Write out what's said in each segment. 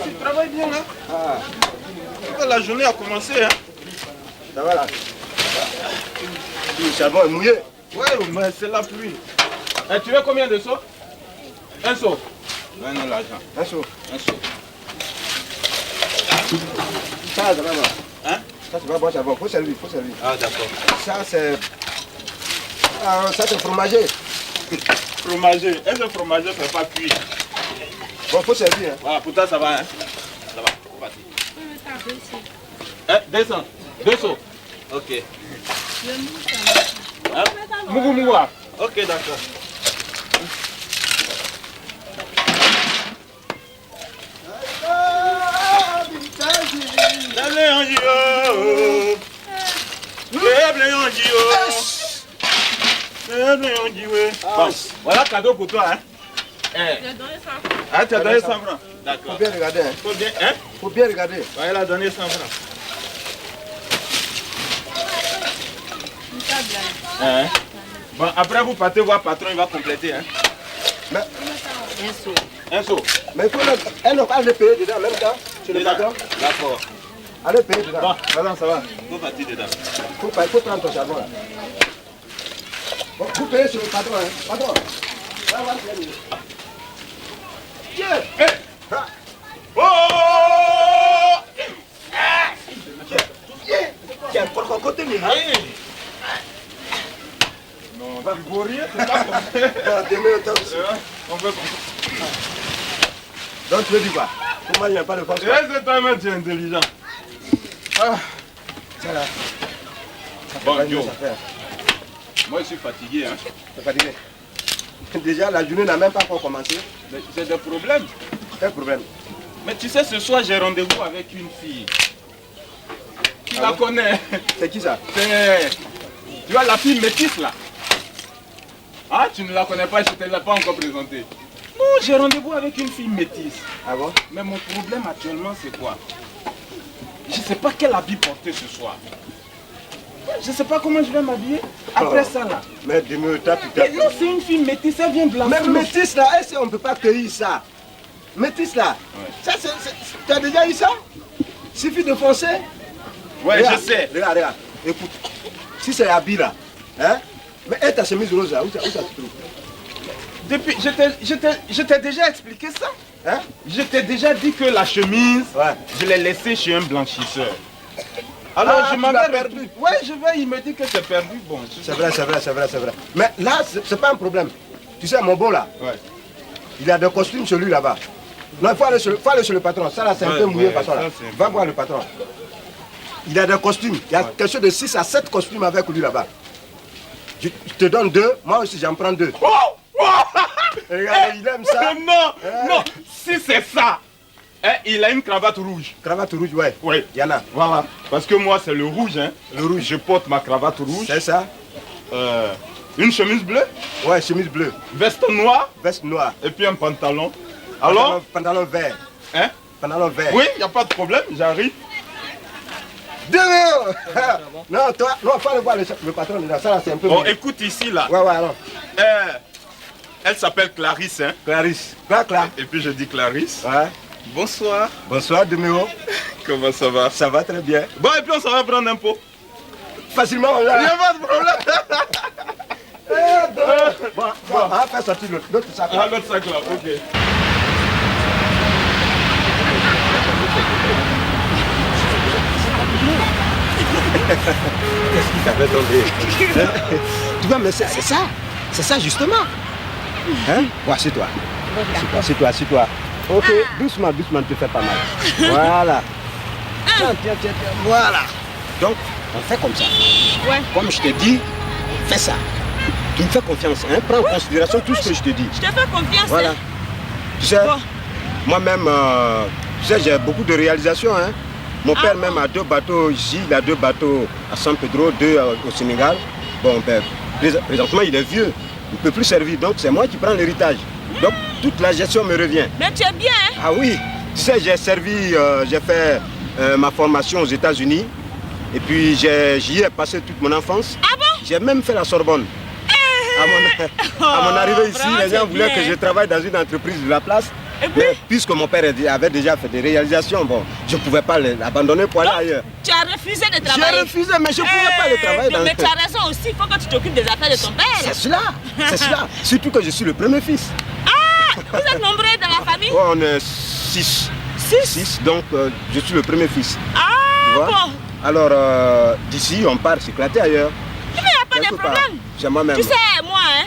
Tu travailles bien là. La journée a commencé. Hein. Ça va là. Le charbon est mouillé. Ouais, mais c'est la pluie. Et tu veux combien de seaux? Un seau. Donne-nous l'argent. Un seau. Un seau. Ça va. Hein? Ça, c'est pas bon charbon. Faut servir, faut servir. Ah, d'accord. Ça, c'est... ça, c'est fromager. Fromager. Est-ce que le fromager ne fait pas cuire? Bon, faut servir. Hein. Voilà, pour toi, ça va. Hein? Ça va. Hein? Descends. Deux seaux. Ok. Hein? Mougou. Ok, d'accord. Bon, voilà cadeau pour toi. Hein? Ah, tu as donné 100 francs. D'accord. Faut bien regarder. Hein. Faut bien, hein? Faut bien regarder. Ouais, elle a donné 100 francs. Hein? Bon, après vous partez voir patron, il va compléter. Hein? Mais... Un seau. Mais il faut elle n'a pas à le payer dedans en même temps. Sur le patron. D'accord. Allez payer dedans. Bon, voilà, ça va. Faut partir dedans. Faut prendre ton charbon là. Bon, vous payez sur le patron. Hein. Patron. Là, on va se faire. Tiens. Hey. Oh! Tiens, pour côté lui. Non, tu ne rien, c'est pas comme ça. On veut comme ça. Donc tu veux dire quoi? Comment il n'y a pas de force? C'est toi, mais tu es intelligent. Ah. Ça là. Bon, yo. Moi, je suis fatigué. Hein. Tu es fatigué? Déjà, la journée n'a même pas encore commencé. J'ai des problèmes. Quel problème? Mais tu sais, ce soir, j'ai rendez-vous avec une fille. Tu la connais? C'est qui ça? C'est... Tu vois la fille métisse là? Ah, tu ne la connais pas, je ne te l'ai pas encore présentée. Non, j'ai rendez-vous avec une fille métisse. Ah bon? Mais mon problème actuellement, c'est quoi? Je ne sais pas quel habit porter ce soir. Je ne sais pas comment je vais m'habiller après ça là. Mais dis-moi, non, c'est une fille métisse, elle vient blanchir. Mais métisse là, est-ce qu'on ne peut pas cueillir ça? Métisse là, ouais. Ça, tu as déjà eu ça? Il suffit de foncer. Ouais, regarde, je sais. Regarde, écoute, si c'est habit là, hein? Mais et ta chemise rose là, où ça se trouve? Depuis, je t'ai déjà expliqué ça. Hein? Je t'ai déjà dit que la chemise, ouais. Je l'ai laissée chez un blanchisseur. Alors je m'avais perdu. Ouais, je vais, il me dit que c'est perdu. Bon, c'est vrai. Mais là, c'est pas un problème. Tu sais, mon beau là, ouais. Il a des costumes chez lui là-bas. Non, il faut aller sur le patron. Ça là, c'est un peu mouillé, façon là. Va voir le patron. Il a des costumes. Il y a quelque chose de 6 à 7 costumes avec lui là-bas. Je te donne 2, moi aussi j'en prends 2. Oh, oh. Regarde, il aime ça. Non, si c'est ça, il a une cravate rouge. Cravate rouge, ouais. Oui. Il y en a. Voilà. Parce que moi, c'est le rouge. Hein. Le rouge. Je porte ma cravate rouge. C'est ça. Une chemise bleue. Ouais, chemise bleue. Veste noire. Veste noire. Et puis un pantalon. Alors pantalon vert. Hein? Pantalon vert. Oui, il n'y a pas de problème, j'arrive. Non, toi, non, faut aller voir le patron là. Ça là, c'est un peu. Bon, écoute ici là. Ouais, alors. Elle s'appelle Clarisse, hein? Clarisse. Claire. Et puis je dis Clarisse. Ouais. Bonsoir. Bonsoir, Deméo. Comment ça va? Ça va très bien. Bon, et puis on s'en va prendre un pot. Facilement, là. Il n'y a pas de problème. Bon, on va faire sortir l'autre sac là. Ah, l'autre sac là, ok. Qu'est-ce qui t'a fait tomber? Tu vois, mais c'est ça justement. Hein? Bon, assieds-toi. Assieds-toi. Ok, doucement, ne te fais pas mal. Voilà. Tiens. Voilà. Donc, on fait comme ça. Ouais. Comme je t'ai dit, fais ça. Tu me fais confiance, hein? Prends en considération tout ce que je te dis. Je te fais confiance. Voilà. Hein? Tu sais, moi-même, tu sais, j'ai beaucoup de réalisations. Hein? Mon père même a 2 bateaux ici, il a 2 bateaux à San Pedro, 2 au Sénégal. Bon, ben, présentement, il est vieux, il ne peut plus servir, donc c'est moi qui prends l'héritage. Donc, toute la gestion me revient. Mais tu es bien, hein? Ah oui, tu sais, j'ai servi, j'ai fait ma formation aux États-Unis. Et puis, j'y ai passé toute mon enfance. Ah bon? J'ai même fait la Sorbonne. À mon arrivée ici, les gens voulaient que je travaille dans une entreprise de la place. Mais puisque mon père avait déjà fait des réalisations, bon, je ne pouvais pas l'abandonner pour aller ailleurs. Tu as refusé de travailler? J'ai refusé, mais je ne pouvais pas le travailler. Mais tu as raison aussi, il faut que tu t'occupes des affaires de ton père. C'est cela. Surtout que je suis le premier fils. Ah, vous êtes nombreux dans la famille? Oh, on est 6. 6, donc je suis le premier fils. Ah, bon. Alors, d'ici, on part s'éclater ailleurs. Mais il n'y a pas de problème. C'est moi-même. Tu sais, moi, hein,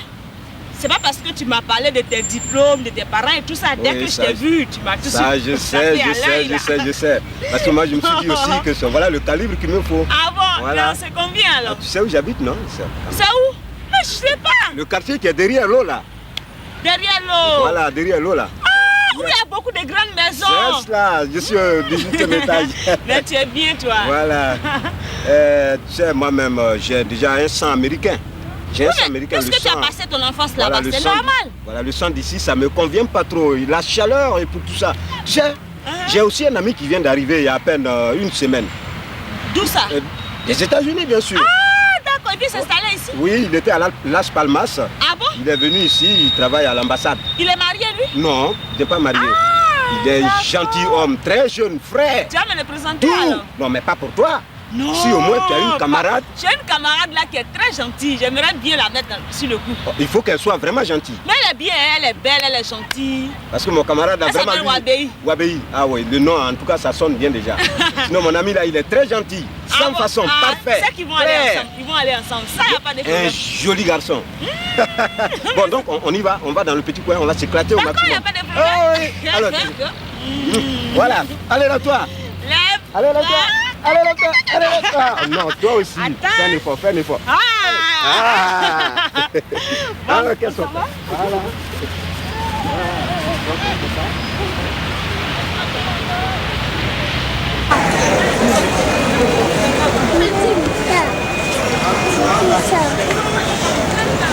c'est pas parce que tu m'as parlé de tes diplômes, de tes parents et tout ça. Dès que je t'ai vu, tu m'as tout ça, je sais. Parce que moi, je me suis dit aussi que voilà le calibre qu'il me faut. Ah bon? Voilà. C'est combien alors? Tu sais où j'habite, non? C'est où? Mais je sais pas. Le quartier qui est derrière l'eau, là. Derrière l'eau? Voilà, derrière l'eau, là. Où il y a beaucoup de grandes maisons. C'est cela, je suis au 18e étage. Mais tu es bien, toi. Voilà. Tu sais, moi-même, j'ai déjà un sang américain. J'ai un sang américain. Est-ce que tu as passé ton enfance là-bas? C'est normal. Voilà, le sang d'ici, ça ne me convient pas trop. La chaleur et pour tout ça. Tu sais, j'ai aussi un ami qui vient d'arriver il y a à peine 1 semaine. D'où ça? Des États-Unis, bien sûr. Ah, d'accord. Il vient s'installer ici? Oui, il était à Las Palmas. Ah bon? Il est venu ici, il travaille à l'ambassade. Il est marié, lui? Non, il n'est pas marié. Il est un gentilhomme, très jeune, frais. Tu vas me le présenter alors? Non, mais pas pour toi. Non. Si au moins tu as une camarade. J'ai une camarade là qui est très gentille. J'aimerais bien la mettre sur le coup. Il faut qu'elle soit vraiment gentille. Mais elle est bien, elle est belle, elle est gentille. Parce que mon camarade a vraiment... Wabei. Wabei. Ah oui, le nom en tout cas ça sonne bien déjà. Sinon mon ami là il est très gentil. Sans façon, parfait. C'est qu'ils vont aller ensemble. Ils vont aller ensemble. Ça, il n'y a pas de problème. Un joli garçon. Bon donc on y va, on va dans le petit coin, on va s'éclater au maximum. D'accord, il n'y a pas de problème. Alors, voilà, allez là toi. Lève. Allez là toi. Allez là toi. Non, toi aussi. Fais un effort. Alors qu'est-ce qu'on fait? Voilà.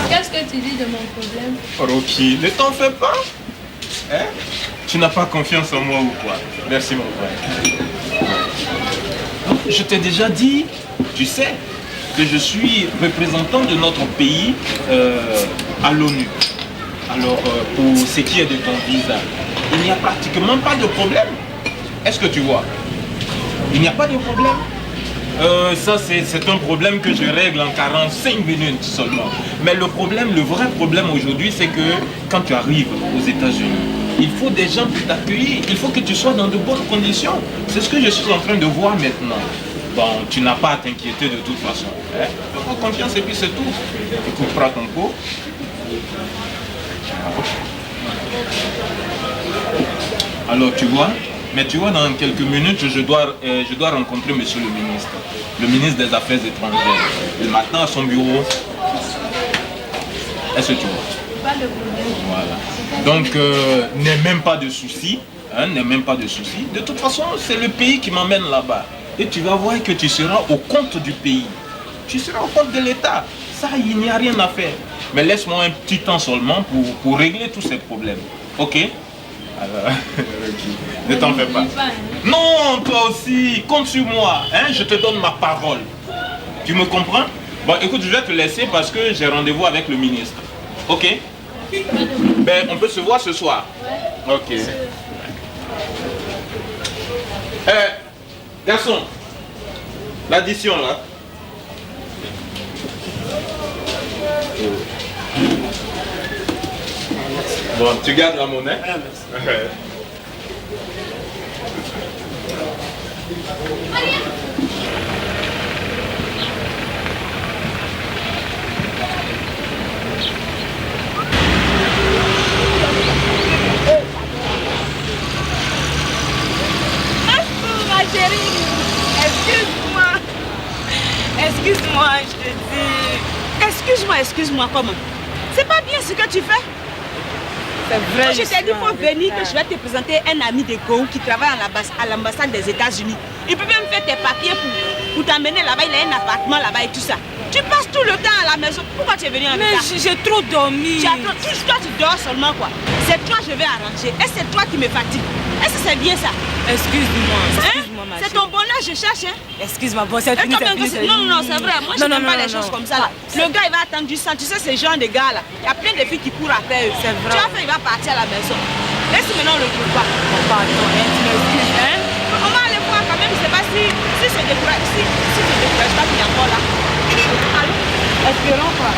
Qu'est-ce que tu dis de mon problème? Rocky, ne t'en fais pas. Hein? Tu n'as pas confiance en moi ou quoi? Merci mon frère. Je t'ai déjà dit, tu sais, que je suis représentant de notre pays à l'ONU. Alors, pour ce qui est de ton visa, il n'y a pratiquement pas de problème. Est-ce que tu vois? Il n'y a pas de problème. Ça, c'est un problème que je règle en 45 minutes seulement. Mais le problème, le vrai problème aujourd'hui, c'est que quand tu arrives aux États-Unis, il faut des gens pour t'accueillir. Il faut que tu sois dans de bonnes conditions. C'est ce que je suis en train de voir maintenant. Bon, tu n'as pas à t'inquiéter de toute façon. Hein? Fais confiance et puis c'est tout. Écoute, prends ton pot. Alors, tu vois, mais tu vois, dans quelques minutes, je dois rencontrer monsieur le ministre des Affaires étrangères. Le matin à son bureau. Est-ce que tu vois? Pas de problème. Voilà. Donc, n'aie même pas de soucis. Hein, n'aie même pas de soucis. De toute façon, c'est le pays qui m'emmène là-bas. Et tu vas voir que tu seras au compte du pays. Tu seras au compte de l'État. Ça, il n'y a rien à faire. Mais laisse-moi un petit temps seulement pour régler tous ces problèmes. Ok? Alors, ne t'en fais pas. Non, toi aussi, compte sur moi. Hein? Je te donne ma parole. Tu me comprends? Bon, écoute, je vais te laisser parce que j'ai rendez-vous avec le ministre. Ok? Ben, on peut se voir ce soir. Ouais. Ok. Garçon, l'addition là. Bon, tu gardes la monnaie. excuse-moi, comment? C'est pas bien ce que tu fais. C'est vrai. Je t'ai dit, il faut venir que je vais te présenter un ami de Gou qui travaille à l'ambassade des États-Unis. Il peut même faire tes papiers pour t'amener là-bas. Il a un appartement là-bas et tout ça. Tu passes tout le temps à la maison. Pourquoi tu es venu en retard? Mais j'ai trop dormi. Toi, tu dors seulement quoi. C'est toi que je vais arranger. Et c'est toi qui me fatigue. Est-ce que c'est bien ça? Excuse-moi. Excuse-moi, ma C'est ton bonheur, je cherche. Hein? Excuse-moi, bon, c'est fini, Non, c'est vrai. Moi, je n'aime pas les choses comme ça. Là. Le gars, il va attendre du sang. Tu sais, ces genre de gars-là, il y a plein de filles qui courent après eux. C'est vrai. Tu vas faire, il va partir à la maison. Laisse maintenant le trouve pas. Pardon, tu m'excuses, hein? On va aller voir quand même. Je ne sais pas si c'est découragé. Si c'est découragé, pas qu'il y a encore là. Allô? Espérons pas.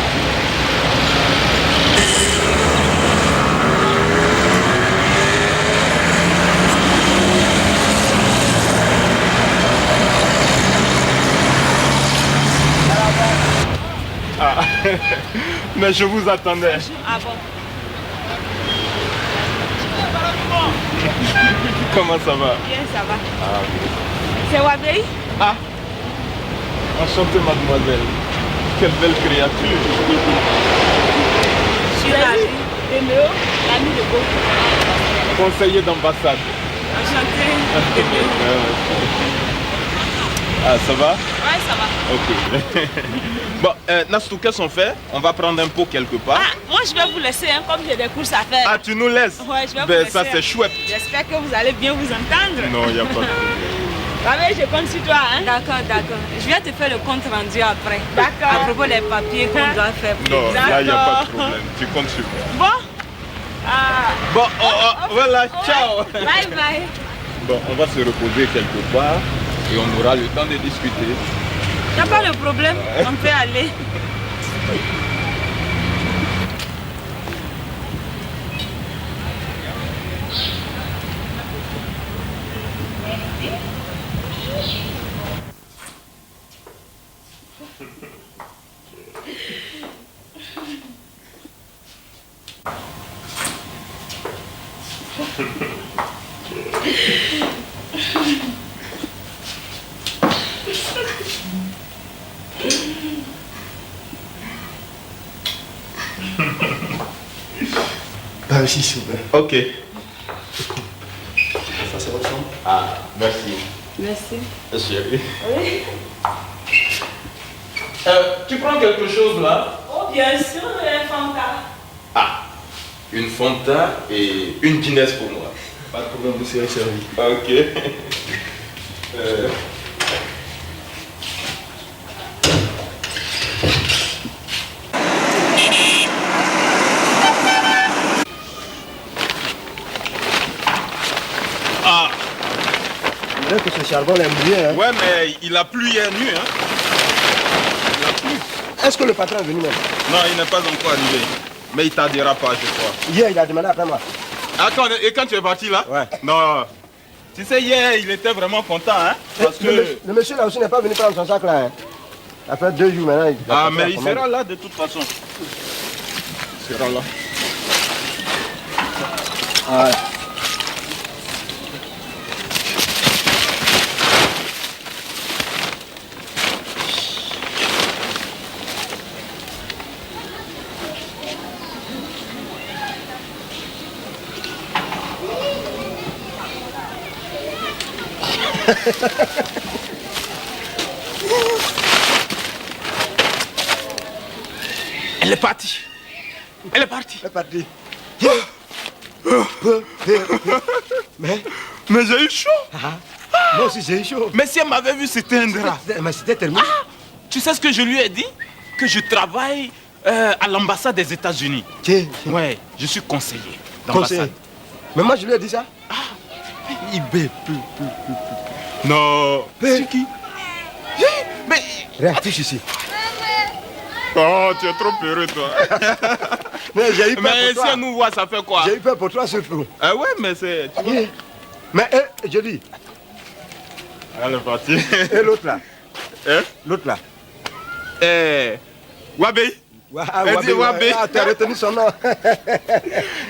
Ah, mais je vous attendais. Ah bon? Comment ça va? Bien, ça va. Ah, C'est Wabei? ah, enchanté mademoiselle. Quelle belle créature. Je suis l'ami de Léo, l'ami de Gou. Conseiller d'ambassade. Enchanté. Ah, ça va? Ouais, ça va. Ok. Bon, Nastou, qu'est-ce qu'on fait? On va prendre un pot quelque part. Ah, moi je vais vous laisser, hein, comme j'ai des courses à faire. Ah, tu nous laisses? Ouais, je vais vous Ben, laisser. ça, c'est chouette. J'espère que vous allez bien vous entendre. Non, il n'y a pas de Wabei, je compte sur toi. Hein? D'accord. Je viens te faire le compte rendu après. D'accord. À propos des papiers qu'on doit faire. Non, là, il n'y a pas de D'accord. problème. Tu comptes sur moi. Bon. Ah. Bon, voilà, ciao. Bye bye. Bon, on va se reposer quelque part et on aura le temps de discuter. Il n'y a pas de problème, on peut aller. Bah aussi, s'il vous plaît. Ok. Ça, c'est votre chambre. Ah, merci. Merci. Chérie. Oui. Tu prends quelque chose là? Oh, bien sûr, un Fanta. Ah, une Fanta et une Guinness pour moi. Pas de problème, vous serez servi. Ok. Ah, C'est vrai que ce charbon est mouillé. Hein. ouais, mais il a plu hier nuit, hein. Il a plu. Est-ce que le patron est venu même? Non, il n'est pas encore arrivé. Mais il tardera pas, je crois. Hier, il a demandé après moi. Attends, et quand tu es parti là? Ouais. Non. Tu sais, hier, il était vraiment content, hein? Parce que... Le monsieur là aussi n'est pas venu prendre son sac là. Hein. Ça fait 2 jours maintenant. Ah, mais il sera là de toute façon. Il sera là. Ah, ouais. Elle est partie. Elle est partie. C'est parti. Mais j'ai eu chaud. Moi aussi j'ai eu chaud. Mais si elle m'avait vu s'éteindre. Mais c'était tellement... Tu sais ce que je lui ai dit? Que je travaille à l'ambassade des États-Unis. Tiens, Ouais, je suis conseiller conseiller. d'ambassade. Mais moi je lui ai dit ça. Il bé. Non. C'est qui? Mais... Réactif ici. Oh, tu es trop peureux, toi. Mais j'ai eu peur Mais pour si toi. elle nous voit, ça fait quoi? J'ai eu peur pour toi surtout. Ah ouais, mais c'est... Tu vois? Yeah. Mais je dis, Elle est partie. et l'autre là? Hein? L'autre là? Wabei. Elle dit Wabei. Ah, tu as retenu son nom.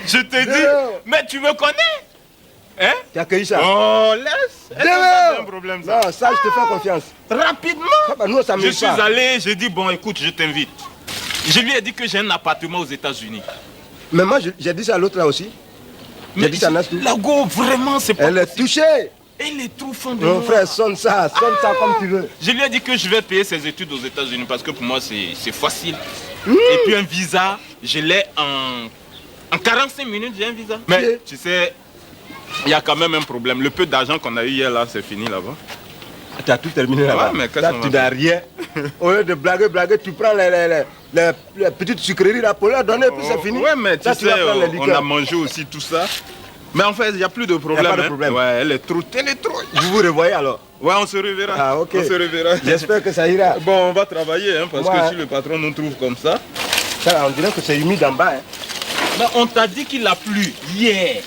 Je te dis, Non. mais tu me connais? Hein? Tu as accueilli ça? Oh, laisse. Est-ce que c'est un problème ça? Non, ça je te fais confiance. Rapidement. Ah, bah, nous, ça me Je suis pas. allé, j'ai dit bon écoute, je t'invite. Je lui ai dit que j'ai un appartement aux États-Unis. Mais moi, j'ai dit ça à l'autre là aussi. J'ai dit ça à Nastou. La go, vraiment, c'est pas Elle est possible. touchée. Elle est trop fond de Mon moi. frère, sonne ça comme tu veux. Je lui ai dit que je vais payer ses études aux États-Unis parce que pour moi, c'est facile. Et puis un visa, je l'ai en 45 minutes, j'ai un visa. Mais tu sais, il y a quand même un problème. Le peu d'argent qu'on a eu hier, là, c'est fini là-bas. Tu as tout terminé là-bas. Ouais, mais qu'est-ce Là, qu'on tu va n'as rien. Au lieu de blaguer, tu prends les petites sucreries là pour leur donner, puis c'est fini. Ouais, mais tu Là, sais, vas prendre les on liqueurs. a mangé aussi tout ça. Mais en fait, il n'y a plus de problème. Y a pas de hein. problème. Ouais, elle est trop. Vous vous revoyez alors? Ouais, on se reverra. Ah, ok. On se reverra. J'espère que ça ira. Bon, on va travailler, hein, parce Ouais. que si le patron nous trouve comme ça. Ça, on dirait que c'est humide en bas. Hein. Mais on t'a dit qu'il a plu hier.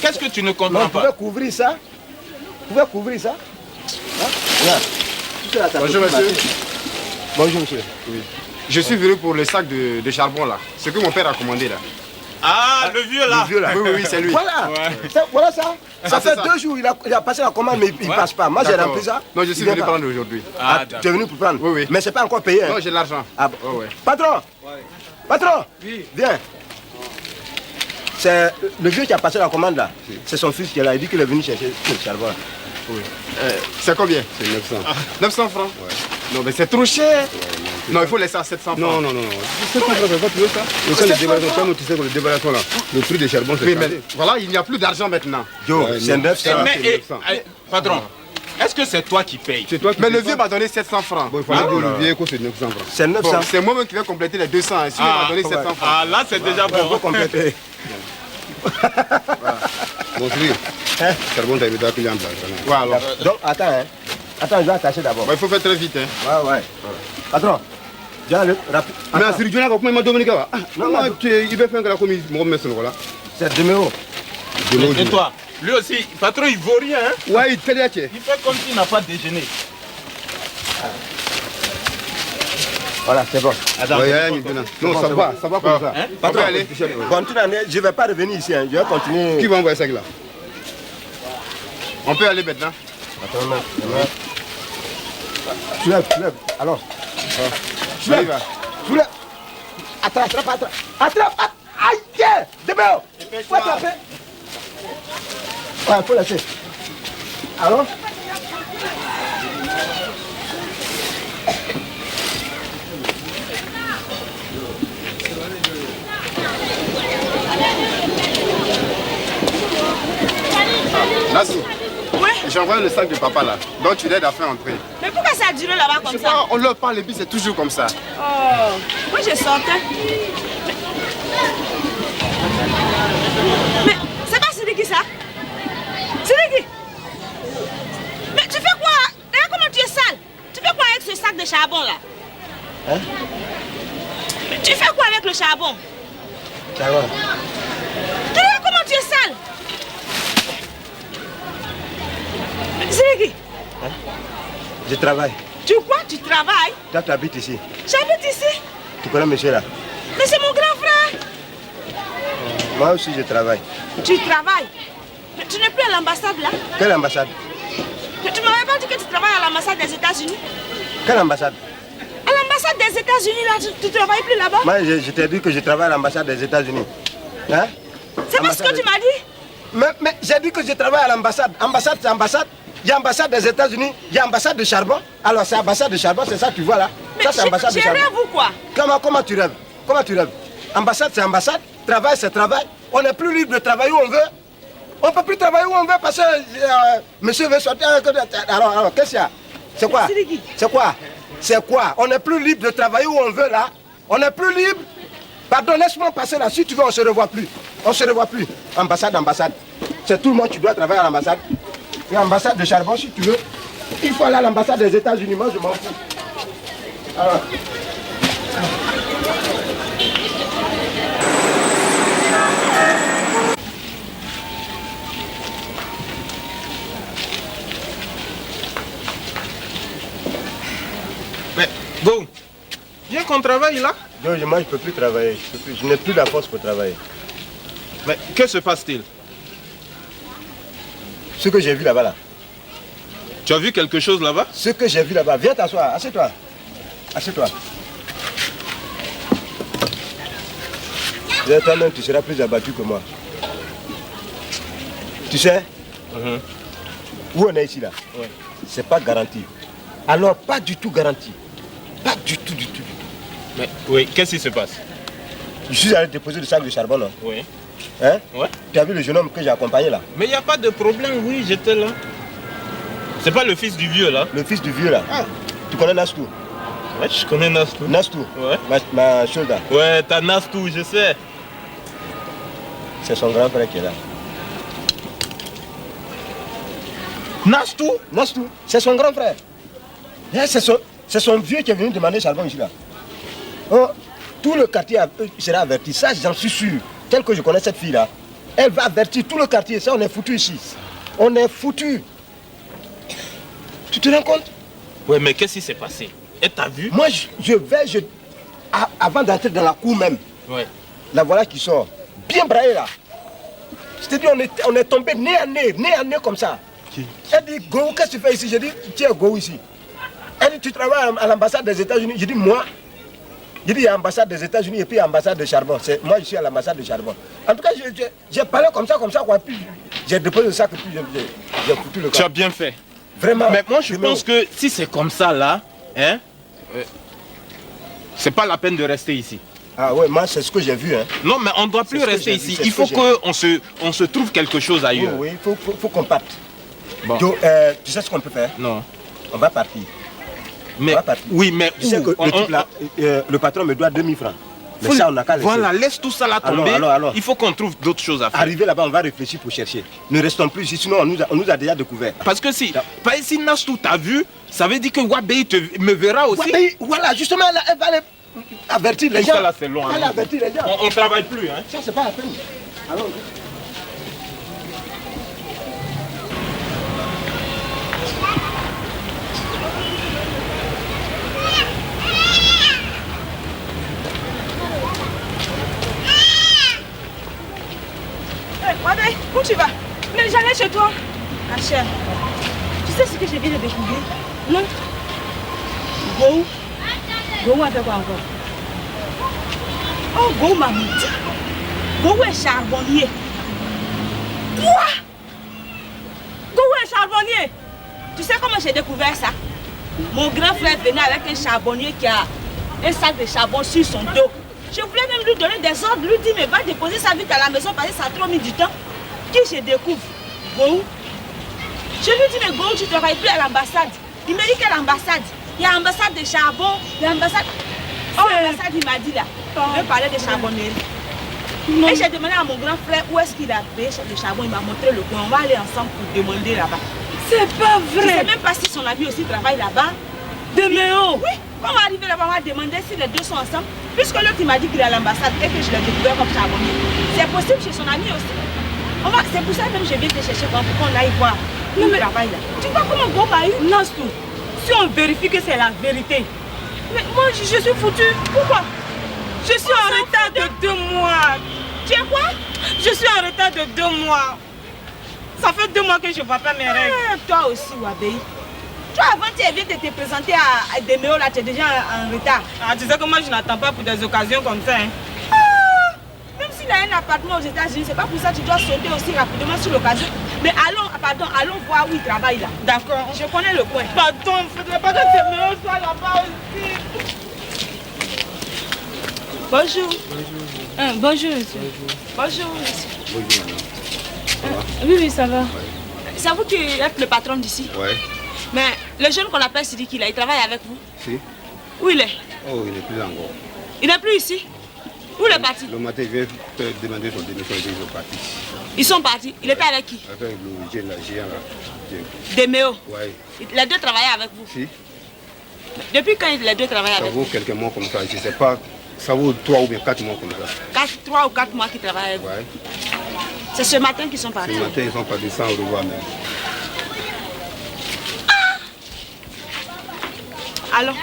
Qu'est-ce que tu ne Non, comprends vous pouvez pas? couvrir ça. Vous pouvez couvrir ça. Hein? Regarde. Tout ça, ça Bonjour, peut monsieur. passer. Bonjour monsieur. Je suis venu pour le sac de charbon là. Ce que mon père a commandé là. Ah, le vieux là. Le vieux là. Oui, c'est lui. Voilà. Ouais. Voilà ça. Ça c'est fait ça. 2 jours, il a passé la commande, mais il ne passe pas. Moi j'ai D'accord. rempli ça. Non, je suis Il vient venu pas. prendre aujourd'hui. Ah, Tu es venu pour prendre. Oui, oui. Mais c'est pas encore payé. Hein. Non, j'ai l'argent. Ah, bon. Ouais, ouais. Patron. Patron. Oui. Viens. C'est le vieux qui a passé la commande là. C'est son fils qui est là. Il dit qu'il est venu chercher le charbon. Là. Oui. C'est combien? C'est 900. 900 francs? Ouais. Non, mais c'est trop cher. Non, il faut laisser à 700 francs. Non. 700 francs, c'est pas plus ça. Mais ça, le débarrassement, nous, tu sais que le débarrassement là, le prix des charbons, c'est Oui, mais changé. voilà, il n'y a plus d'argent maintenant. Yo, Ouais, c'est non. 900. Mais, c'est eh, 900. patron, est-ce que c'est toi qui payes? C'est toi qui Mais payes le vieux pas. m'a donné 700 francs. Bon, il fallait dire Olivier que c'est 900 francs. C'est 900. Bon, c'est moi-même qui vais compléter les 200. Hein. Sinon, il m'a donné 700 francs. Ah, là, c'est déjà Ouais, faut bon. compléter. Bon, Cyril, Hein? charbon, t'as invité un client là. Ouais, alors. Donc attends, hein. Attends, je vais attacher d'abord. Bon, il faut faire très vite. Hein. Ouais. Patron, viens le rapide. Mais à Cyril, tu n'as pas comment Dominique va? Non, Non, non. il va faire que la commise, mon mec, là. C'est numéro. Et toi, lui aussi, patron, il vaut rien. Hein? Ouais, il te l'a tué. Il fait comme s'il n'a pas déjeuné. Voilà, c'est bon. Attends, Ouais, maintenant. Non, ça va comme ça. Hein? On peut aller. Continue, je ne vais pas revenir ici. Hein. Je vais continuer. Qui va envoyer ça là? On peut aller maintenant. Attends, non. Tu lèves. Alors. Tu On y lèves. va. Tu lèves. Attrape. Aïe, tiens. Débeo. Faut attraper. Ouais, faut laisser. Alors. Nassou, Ouais. j'ai envoyé le sac de papa là. Donc tu l'aides à faire entrer. Mais pourquoi ça a duré là-bas Je comme sais ça? pas, on leur parle et puis c'est toujours comme ça. Oh, moi je sortais. Mais c'est pas Sidiki ça? Sidiki! Mais tu fais quoi? Regarde comment tu es sale. Tu fais quoi avec ce sac de charbon là? Hein? Mais tu fais quoi avec le charbon? Ça va. Tu regardes comment tu es sale. Sidiki, Je travaille. tu quoi? Tu travailles? Toi, tu habites ici. J'habite ici. Tu connais monsieur là? Mais c'est mon grand frère. Moi aussi, je travaille. Tu travailles. Mais tu n'es plus à l'ambassade là? Quelle ambassade? Mais tu m'avais pas dit que tu travailles à l'ambassade des États-Unis? Quelle ambassade? À l'ambassade des États-Unis là, tu travailles plus là-bas? Moi, je t'ai dit que je travaille à l'ambassade des États-Unis. Hein? C'est pas ce que tu m'as dit? Mais j'ai dit que je travaille à l'ambassade. Ambassade, c'est ambassade. Il y a ambassade des États-Unis, il y a ambassade de charbon. Alors, c'est ambassade de charbon, c'est ça que tu vois là? Mais Ça, c'est ambassade de tu charbon. rêves ou quoi? Comment tu rêves? Comment tu rêves? Ambassade, c'est ambassade. Travail, c'est travail. On n'est plus libre de travailler où on veut. On ne peut plus travailler où on veut parce que monsieur veut sortir. Alors qu'est-ce qu'il y a? C'est quoi? C'est quoi? On n'est plus libre de travailler où on veut là. On n'est plus libre. Pardon, laisse-moi passer là. Si tu veux, on ne se revoit plus. On ne se revoit plus. Ambassade. C'est tout le monde qui doit travailler à l'ambassade. Et ambassade de charbon, si tu veux. Il faut aller à l'ambassade des États-Unis. Moi, je m'en fous. Alors. Mais bon, viens qu'on travaille là. Donc, moi, je ne peux plus travailler. Je n'ai plus la force pour travailler. Mais que se passe-t-il? Ce que j'ai vu là-bas, là. Tu as vu quelque chose là-bas? Ce que j'ai vu là-bas. Viens t'asseoir. Assieds-toi. Assieds-toi. Toi-même, tu seras plus abattu que moi. Tu sais, où on est ici là, c'est pas garanti. Alors, pas du tout garanti. Pas du tout. Mais oui, qu'est-ce qui se passe? Je suis allé déposer le sac de charbon, non? Oui. Hein? Ouais. Tu as vu le jeune homme que j'ai accompagné là? Mais il n'y a pas de problème, oui, j'étais là. C'est pas le fils du vieux là? Le fils du vieux là. Ah. Tu connais Nastou? Ouais, je connais Nastou. Nastou? Ouais. Ma chose là. Ouais, t'as Nastou, je sais. C'est son grand frère qui est là. Nastou? Nastou, c'est son grand frère. C'est son vieux qui est venu demander charbon ici là. Oh, tout le quartier sera averti, ça j'en suis sûr. Tel que je connais cette fille là, elle va avertir tout le quartier, ça on est foutu ici. On est foutu. Tu te rends compte? Ouais, mais qu'est-ce qui s'est passé? Et t'as vu? Moi avant d'entrer dans la cour même, ouais. La voilà qui sort, bien braillée là. Je te dis, on est tombé nez à nez comme ça. Elle dit, Go, qu'est-ce que tu fais ici? J'ai dit, tiens, Go ici. Elle dit, tu travailles à l'ambassade des États-Unis? J'ai dit, moi. J'ai dit, il y a l'ambassade des États-Unis et puis l'ambassade de charbon. Moi, je suis à l'ambassade de charbon. En tout cas, j'ai parlé comme ça, quoi. Puis j'ai déposé le sac et puis j'ai foutu le camp. Tu as bien fait. Vraiment. Mais moi, je pense que si c'est comme ça, là, hein, c'est pas la peine de rester ici. Ah ouais, moi, c'est ce que j'ai vu. Hein. Non, mais on ne doit plus rester ici. Il faut qu'on se trouve quelque chose ailleurs. Oui, il faut qu'on parte. Bon. Donc, tu sais ce qu'on peut faire? Non. On va partir. Mais, oui, mais tu sais que le type là, le patron me doit 2000 francs. Mais ça, on n'a qu'à laisser. Voilà, laisse tout ça là tomber. Alors. Il faut qu'on trouve d'autres choses à faire. Arrivé là-bas, on va réfléchir pour chercher. Ne restons plus ici, sinon on nous a déjà découvert. Parce que si Nastou t'a vu, ça veut dire que Wabei me verra aussi. Wabei, voilà, justement, elle va aller avertir les gens. Ça là, c'est loin. Elle va avertir les gens. On ne travaille plus. Hein. Ça, c'est pas la peine. Alors. Wabei, où tu vas? Mais j'allais chez toi. Ma chère, tu sais ce que je viens de découvrir? Non. Go a fait quoi encore? Oh, Go m'a menti. Go est charbonnier. Quoi? Go est charbonnier. Tu sais comment j'ai découvert ça? Mon grand frère venait avec un charbonnier qui a un sac de charbon sur son dos. Je voulais même lui donner des ordres, lui dire mais va déposer sa vite à la maison parce que ça a trop mis du temps. Qui je découvre? Go. Je lui dis mais Go, tu ne travailles plus à l'ambassade. Il me dit quelle ambassade? Il y a l'ambassade de charbon, l'ambassade... Oh, l'ambassade il m'a dit là, il veut parler de charbonnerie. Et j'ai demandé à mon grand frère où est-ce qu'il a payé le charbon, il m'a montré le coin. On va aller ensemble pour demander là-bas. C'est pas vrai. Je ne sais même pas si son ami aussi travaille là-bas. Deméo? Oui, on va arriver là-bas, on va demander si les deux sont ensemble. Puisque l'autre il m'a dit qu'il est à l'ambassade et que je l'ai découvert comme charbonnier. C'est possible chez son ami aussi. C'est pour ça même que je viens te chercher pour qu'on aille voir. Non mais travail là. Tu vois comment Go m'a eu? Nastou, si on vérifie que c'est la vérité. Mais moi je suis foutue. Pourquoi? Je suis en retard de 2 mois. Tu es quoi? Je suis en retard de 2 mois. Ça fait 2 mois que je ne vois pas mes règles. Toi aussi, Wabei. Toi, avant, tu viens de te présenter à Deméo, là, tu es déjà en retard. Ah, tu sais que moi, je n'attends pas pour des occasions comme ça. Hein. Ah, même s'il a un appartement aux États-Unis, c'est pas pour ça que tu dois sauter aussi rapidement sur l'occasion. Mais allons voir où il travaille là. D'accord. Je connais le coin. Pardon, il ne faudrait pas que Deméo soit là-bas aussi. Bonjour. Bonjour. Bonjour, monsieur. Bonjour, monsieur. Bonjour, madame. Oui, ça va. C'est vous qui êtes le patron d'ici? Oui. Mais le jeune qu'on appelle Sidiki, là, il travaille avec vous? Si. Où il est? Oh, il n'est plus encore. Il n'est plus ici? Où il est parti? Le matin, je viens te demander son démission et ils sont partis. Ils sont partis. Il était avec qui? Avec le géant là. Deméo? Oui. Les deux travaillaient avec vous? Si. Depuis quand les deux travaillent avec vous? Ça vaut quelques mois comme ça. Je ne sais pas. Ça vaut 3 ou bien 4 mois comme ça. 3 ou 4 mois qu'ils travaillent avec vous? Oui. C'est ce matin qu'ils sont partis? Ce matin, ils sont partis sans revoir même. Alors?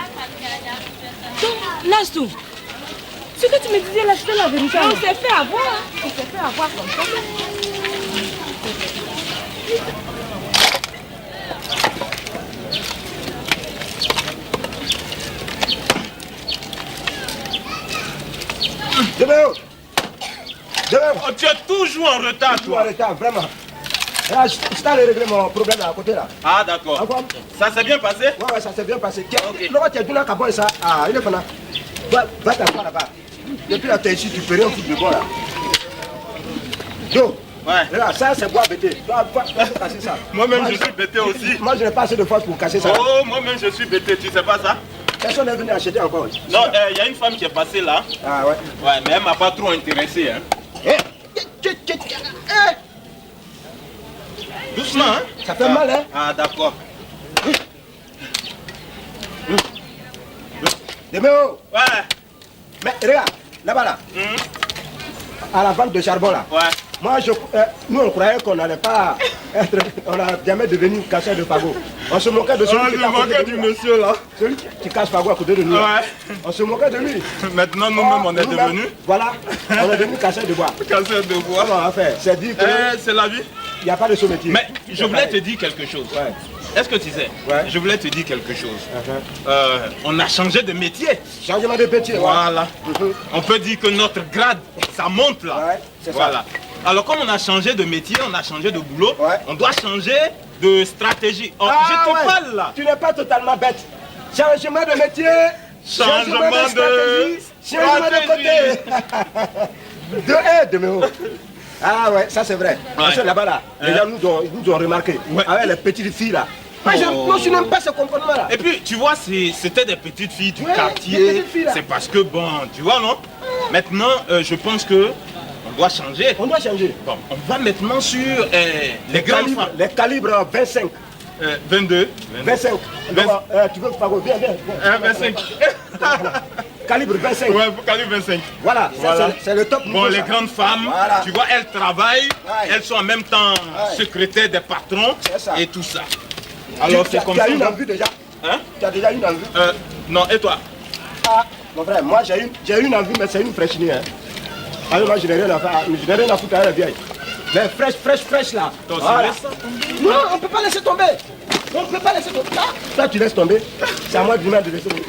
Donc, Nastou, ce que tu me disais là, c'était la vérité. On s'est fait avoir. On s'est fait avoir comme ça. Deméo! Oh, tu es toujours en retard, Toujours en toi. retard, vraiment. Là, je t'allais régler mon problème à côté là. Ah, d'accord. Encore? Ça s'est bien passé? Ouais, ça s'est bien passé. Ok. Là, tu as dit là, Kabon, ça. Ah, il est pendant. Va t'asseoir là-bas. Depuis là, tu es ici, tu peux rien foutre de bon là. Jo, Ouais. regarde, ça c'est bois bêté. Tu vas casser ça. Moi-même, je suis bêté aussi. Moi, je n'ai pas assez de force pour casser ça. Oh, moi-même, je suis bêté, tu sais pas ça? Personne n'est venu acheter encore. Non, il y a une femme qui est passée là. Ah ouais. Ouais, mais elle m'a pas trop intéressé. Hein. Doucement, hein? Ça fait mal, hein? Ah, d'accord. Deméo, Ouais. mais regarde, là-bas là, à la vente de charbon là. Ouais. Moi, nous on croyait qu'on n'allait pas être, on n'a jamais devenu casseur de fagot. On se moquait de celui qui est à côté de nous, là. monsieur là. Celui qui casse fagot à côté de nous. là. Ouais. On se moquait de lui. Maintenant, nous-mêmes, on est Nous-mêmes, devenus Voilà, on est devenu casseur de bois. casseurs de bois. Comment on va faire? C'est dit qu'il C'est la vie. n'y a pas de sous-métier. Mais je voulais te dire quelque chose. Ouais. Est-ce que tu sais? Ouais. Je voulais te dire quelque chose. On a changé de métier. Changement de métier. ouais. Voilà. Mhm. On peut dire que notre grade, ça monte là. Ouais, c'est ça. Voilà. Alors comme on a changé de métier, on a changé de boulot, Ouais. on doit changer de stratégie. Oh, Ah, je te ouais. parle là. Tu n'es pas totalement bête. Changement de métier. Changement de stratégie, changement de côté. De haut. Ah ouais, ça c'est vrai. Parce que là-bas là, les gens nous ont remarqué. Ouais. Avec les petites filles là. Moi je n'aime pas ce comportement là. Et puis tu vois, c'était des petites filles du Ouais, des quartier. petites filles, là. C'est parce que bon, tu vois non? Maintenant, je pense que on doit changer. On doit changer. Bon, on va maintenant sur les grandes femmes. Les calibres 25. 22. 25. Donc, tu veux pas viens, viens. 25. Calibre 25. Ouais, calibre 25. Voilà, ça, Voilà. c'est le top. Bon, niveau, les ça. grandes femmes, Voilà. tu vois, elles travaillent, Ouais. elles sont en même temps Ouais. secrétaires des patrons C'est ça. et tout ça. Alors Tu c'est as- comme tu as ça. une envie déjà. Hein? Tu as déjà une envie. Non, et toi? Ah, mon frère, moi j'ai une envie, mais c'est une fraîchenie. Hein. Alors moi je n'ai rien à faire, je n'ai rien à foutre avec la vieille. Mais fraîche là. Toi aussi, Voilà. laisse ça. Non, on ne peut pas laisser tomber. On ne peut pas laisser tomber. Toi tu laisses tomber. C'est à moi de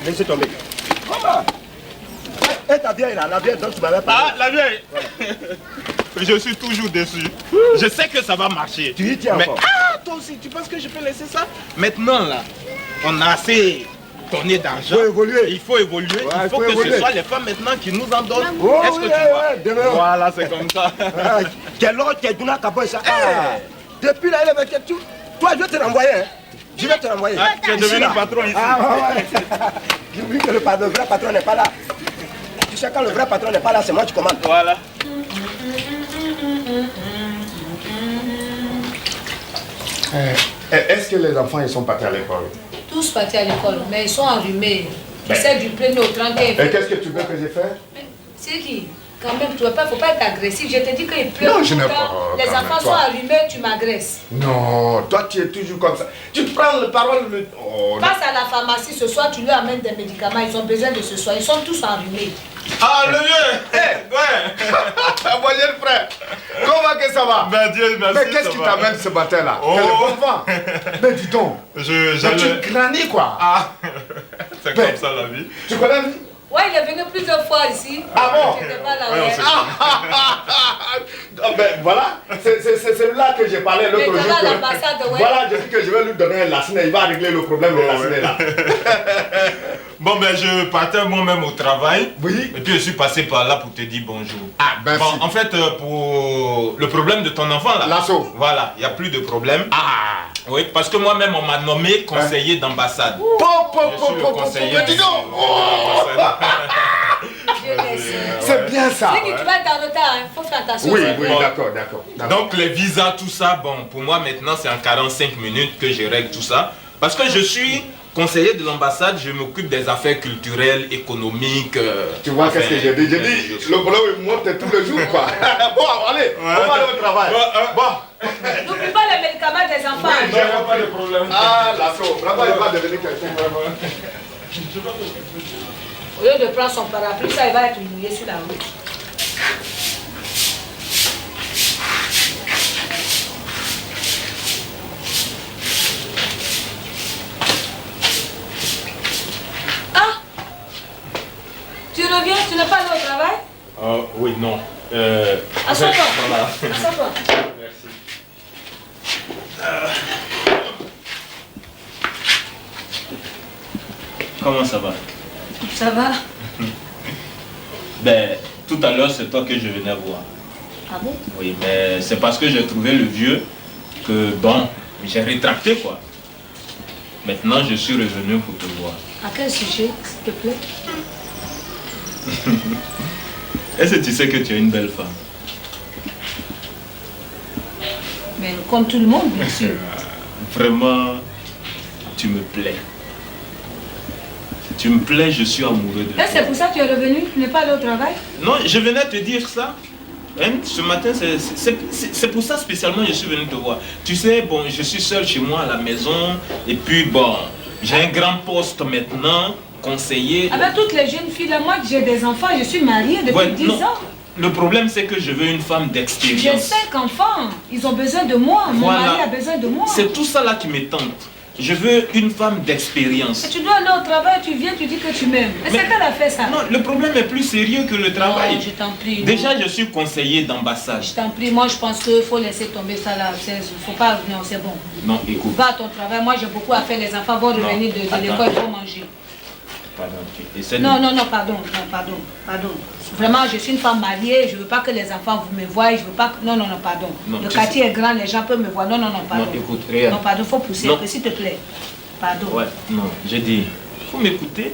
laisser tomber. Comment? Et ta vieille là, la vieille dont tu m'avais parlé. Ah, la vieille. Je suis toujours déçu. Je sais que ça va marcher. Tu y tiens Mais, encore. ah, toi aussi, tu penses que je peux laisser ça? Maintenant là, on a assez donné d'argent. Il faut évoluer. Il faut évoluer. Ouais, il faut faut que évoluer. ce soit les femmes maintenant qui nous en donnent. Oh, Est-ce que oui, tu vois? ouais, demain. Voilà, c'est comme ça. Ah, quel autre, quel douna kaboy ça. Ah. Depuis là, il est avec tout. Toi, je vais te renvoyer. Hein. Je vais te renvoyer. Ah, tu es Ici, devenu là. patron ici. Ah ouais. J'ai vu que le vrai patron n'est pas là. Tu sais, quand le vrai patron n'est pas là, c'est moi qui commande. Voilà. Est-ce que les enfants ils sont partis à l'école? Tous partis à l'école, mais ils sont enrhumés. Tu Ben. sais, du 1er au 31. Et qu'est-ce que tu veux que j'ai fait? C'est qui? Quand même, tu ne faut pas être agressif. Je te dis qu'il pleut. Non, je n'ai pourtant, pas, les quand enfants même, sont toi. allumés, tu m'agresses. Non, toi tu es toujours comme ça. Tu prends le parole. Oh, non. Passe à la pharmacie ce soir, tu leur amènes des médicaments. Ils ont besoin de ce soir. Ils sont tous enrhumés. Ah, le vieux. Ouais. Mon jeune frère, comment que ça va? Ben Dieu merci. Mais qu'est-ce ça qui va. t'amène ce matin-là? Oh. Quel bon vent. Mais dis donc, mais J'allais. tu grandis quoi? Ah, c'est Ben. comme ça la vie. Tu connais? Ouais, il est venu plusieurs fois ici. Ah bon? J'étais pas là, Ouais, on ouais. sait. Ah, ben voilà, c'est celui-là que j'ai parlé l'autre jour. Maintenant, que- l'ambassade, ouais. Voilà, je dis que je vais lui donner un laciné, il va régler le problème de laciné là. Bon ben je partais moi-même au travail. Oui. Et puis je suis passé par là pour te dire bonjour. Ah, ben Bon, si. en fait pour le problème de ton enfant là. L'assaut. Voilà, il n'y a plus de problème. Ah. Oui, parce que moi-même on m'a nommé conseiller d'ambassade. Je suis le conseiller Mais dis donc, Dieu laisse. c'est bien ça. C'est que tu vas être en retard, il faut faire attention. Oui, c'est oui, vrai. d'accord. Donc les visas, tout ça, bon, pour moi maintenant c'est en 45 minutes que je règle tout ça. Parce que je suis conseiller de l'ambassade, je m'occupe des affaires culturelles, économiques. Tu vois enfin, qu'est-ce que j'ai dit? J'ai dit, le boulot il monte tous les jours quoi. Bon, allez, on va aller au travail. Bon. N'oublie pas les médicaments des enfants. Il n'y a pas de problème. Ah, l'assaut, vraiment il va devenir quelqu'un. Au lieu de prendre son parapluie, ça il va être mouillé sur la route. Ah! Tu reviens, tu n'es pas allé au travail? Oui, non. Assois-toi. Voilà. Assois-toi. Merci. Comment ça va? Ça va? Ben, tout à l'heure, c'est toi que je venais voir. Ah bon? Oui, mais c'est parce que j'ai trouvé le vieux que, bon, j'ai rétracté, quoi. Maintenant, je suis revenu pour te voir. À quel sujet, s'il te plaît? Est-ce que tu sais que tu es une belle femme? Mais comme tout le monde, bien sûr. Vraiment, tu me plais. Tu me plais, je suis amoureux de toi. Et c'est pour ça que tu es revenu? Tu n'es pas allé au travail? Non, je venais te dire ça. Hein, ce matin, c'est pour ça spécialement que je suis venu te voir. Tu sais, bon, je suis seul chez moi à la maison. Et puis, bon, j'ai un grand poste maintenant, conseiller. Avec toutes les jeunes filles, là, moi, j'ai des enfants, je suis mariée depuis Ouais, 10 non. ans. Le problème, c'est que je veux une femme J'ai d'expérience. 5 enfants, ils ont besoin de moi, mon Voilà. mari a besoin de moi. C'est tout ça là qui me tente. Je veux une femme d'expérience. Et tu dois aller au travail, tu viens, tu dis que tu m'aimes. Mais c'est qu'elle a fait ça. Non, le problème est plus sérieux que le travail. Non, je t'en prie. Déjà, non. je suis conseiller d'ambassade. Je t'en prie, moi je pense qu'il faut laisser tomber ça là. Faut pas, non, c'est bon. Non, écoute. Va à ton travail, moi j'ai beaucoup à faire, les enfants vont revenir de attends. l'école, ils vont manger. Pardon, tu essaies de... Non, pardon. Vraiment, je suis une femme mariée, je ne veux pas que les enfants vous me voient, je veux pas que... Non, pardon. Non, le tu quartier est grand, les gens peuvent me voir. Non, pardon. Non, écoute, regarde. Non, pardon, faut pousser, Non. s'il te plaît. Pardon. Ouais, non, j'ai dit, faut m'écouter.